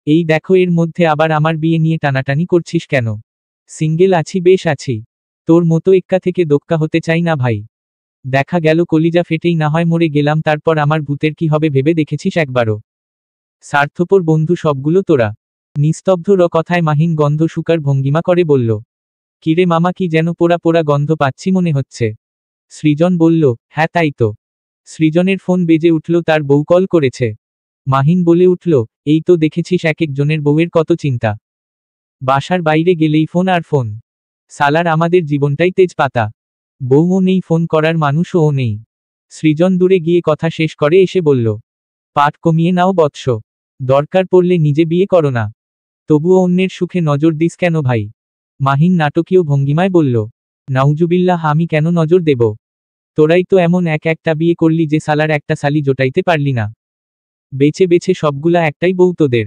এই দেখো, এর মধ্যে আবার আমার বিয়ে নিয়ে টানাটানি করছিস কেন? সিঙ্গেল আছি, বেশ আছি। তোর মতো এক্কা থেকে দোক্কা হতে চাই না ভাই। দেখা গেল কলিজা ফেটেই না হয় মরে গেলাম, তারপর আমার ভূতের কি হবে ভেবে দেখেছিস একবারও? স্বার্থপর বন্ধু সবগুলো তোরা। নিস্তব্ধ কথায় মাহিন গন্ধ শুকার ভঙ্গিমা করে বলল। কিরে মামা, কি যেন পোড়া পোড়া গন্ধ পাচ্ছি মনে হচ্ছে। সৃজন বলল। হ্যাঁ তাই তো। সৃজনের ফোন বেজে উঠল, তার বউ কল করেছে। মাহিন বলে উঠল। এই তো দেখেছিস এক একজনের বউয়ের কত চিন্তা। বাসার বাইরে গেলেই ফোন আর ফোন। সালার আমাদের জীবনটাই তেজপাতা। বউও নেই, ফোন করার মানুষও নেই। সৃজন দূরে গিয়ে কথা শেষ করে এসে বলল। পাট কমিয়ে নাও বৎস। দরকার পড়লে নিজে বিয়ে করো না। তবুও অন্যের সুখে নজর দিস কেন ভাই? মাহিন নাটকীয় ভঙ্গিমায় বলল। নাউজুবিল্লাহ, আমি কেন নজর দেব? তোরাই তো এমন এক একটা বিয়ে করলি যে সালার একটা সালি জোটাইতে পারলি না। বেছে বেছে সবগুলা একটাই বউ তোদের।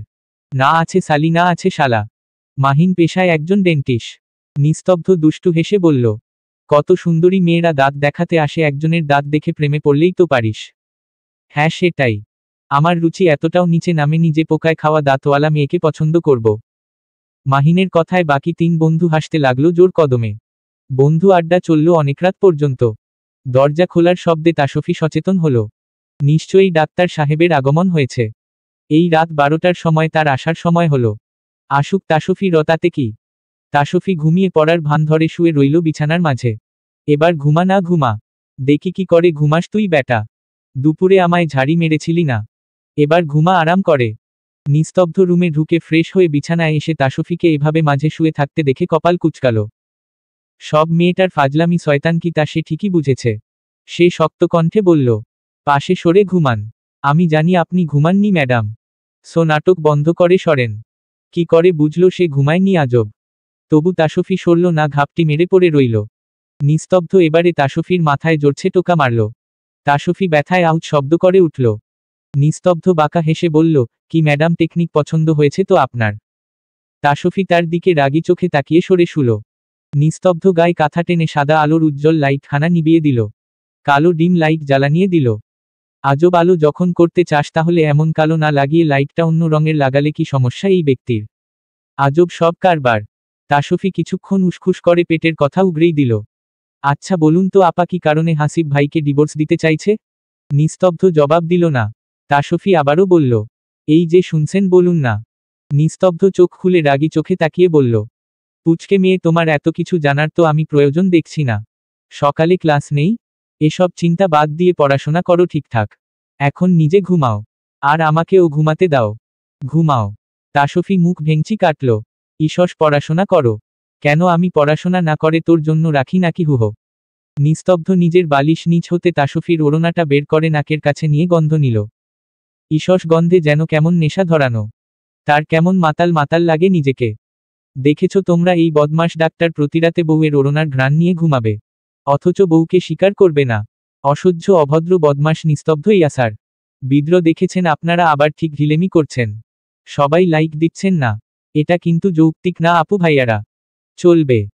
না আছে সালি, না আছে শালা। মাহিন পেশায় একজন ডেন্টিস্ট। নিস্তব্ধ দুষ্টু হেসে বলল। কত সুন্দরী মেয়েরা দাঁত দেখাতে আসে, একজনের দাঁত দেখে প্রেমে পড়লেই তো পারিস। হ্যাঁ সেটাই। আমার রুচি এতটাও নিচে নামেনি যে পোকায় খাওয়া দাঁতওয়ালা মেয়েকে পছন্দ করব। মাহিনের কথায় বাকি তিন বন্ধু হাসতে লাগলো জোর কদমে। বন্ধু আড্ডা চলল অনেক রাত পর্যন্ত। দরজা খোলার শব্দে তাসফি সচেতন হল। নিশ্চয়ই ডাক্তার সাহেবের আগমন হয়েছে। এই রাত 12টার সময় তার আসার সময় হলো। আসুক তাসফি, রতাতে কি। তাসফি ঘুমিয়ে পড়ার ভান ধরে শুয়ে রইল বিছানার মাঝে। এবার ঘুমা না ঘুমা। দেখি কি করে ঘুমাস তুই ব্যাটা। দুপুরে আমায় ঝাড়ি মেরেছিলি না। এবার ঘুমা আরাম করে। নিস্তব্ধ রুমে ঢুকে ফ্রেশ হয়ে বিছানায় এসে তাসফিকে এভাবে মাঝে শুয়ে থাকতে দেখে কপাল কুঁচকাল। সব মেয়েটার ফাজলামি শয়তান কি তা সে ঠিকই বুঝেছে। সে শক্ত কণ্ঠে বলল। পাশে সরে ঘুমান। আমি জানি আপনি ঘুমাননি ম্যাডাম। সো নাটক বন্ধ করে সরেন। কি করে বুঝলো সে ঘুমায়নি আজব। তবু তাসফি সরল না, ঘাপটি মেরে পড়ে রইল। নিস্তব্ধ এবারে তাসফির মাথায় জোরছে টোকা মারল। তাসফি ব্যথায় আউট শব্দ করে উঠল। নিস্তব্ধ বাঁকা হেসে বলল। কি ম্যাডাম, টেকনিক পছন্দ হয়েছে তো আপনার? তাসফি তার দিকে রাগী চোখে তাকিয়ে সরে শুল। নিস্তব্ধ গায়ে কাঁথা টেনে সাদা আলোর উজ্জ্বল লাইটখানা নিবিয়ে দিল। কালো ডিম লাইট জ্বালানিয়ে দিল। আজব আলো যখন করতে চাস তাহলে এমন কালো না লাগিয়ে লাইটটা অন্য রঙের লাগালে কি সমস্যা এই ব্যক্তির? আজব সব কারবার। তাসফি কিছুক্ষণ উসখুস করে পেটের কথা উগরেই দিল। আচ্ছা বলুন তো আপা, কি কারণে হাসিব ভাইকে ডিভোর্স দিতে চাইছে? নিস্তব্ধ জবাব দিল না। তাসফি আবারও বলল। এই যে শুনছেন, বলুন না। নিস্তব্ধ চোখ খুলে রাগী চোখে তাকিয়ে বলল। পুচকে মেয়ে, তোমার এত কিছু জানার তো আমি প্রয়োজন দেখছি না। সকালে ক্লাস নেই? এসব চিন্তা বাদ দিয়ে পড়াশোনা করো ঠিকঠাক। এখন নিজে ঘুমাও। আর আমাকেও ঘুমাতে দাও। ঘুমাও। তাসফি মুখ ভেঙচি কাটল। ঈষৎ পড়াশোনা করো। কেন, আমি পড়াশোনা না করে তোর জন্য রাখি নাকি হুহ? নিস্তব্ধ নিজের বালিশ নিচ হতে তাসফির ওড়নাটা বের করে নাকের কাছে নিয়ে গন্ধ নিল। ঈষৎ গন্ধে যেন কেমন নেশা ধরানো। তার কেমন মাতাল মাতাল লাগে নিজেকে। দেখেছ তোমরা, এই বদমাস ডাক্তার প্রতিরাতে বউয়ের ওড়নার ঘ্রাণ নিয়ে ঘুমাবে, অথচ বউকে স্বীকার করবে না। অসহ্য অভদ্র বদমাস নিস্তব্ধ ইয়াসার। বিদ্রোহ দেখেছেন আপনারা, আবার ঠিক ঢিলেমি করছেন। সবাই লাইক দিচ্ছেন না। এটা কিন্তু যৌক্তিক না আপু ভাইয়ারা। চলবে।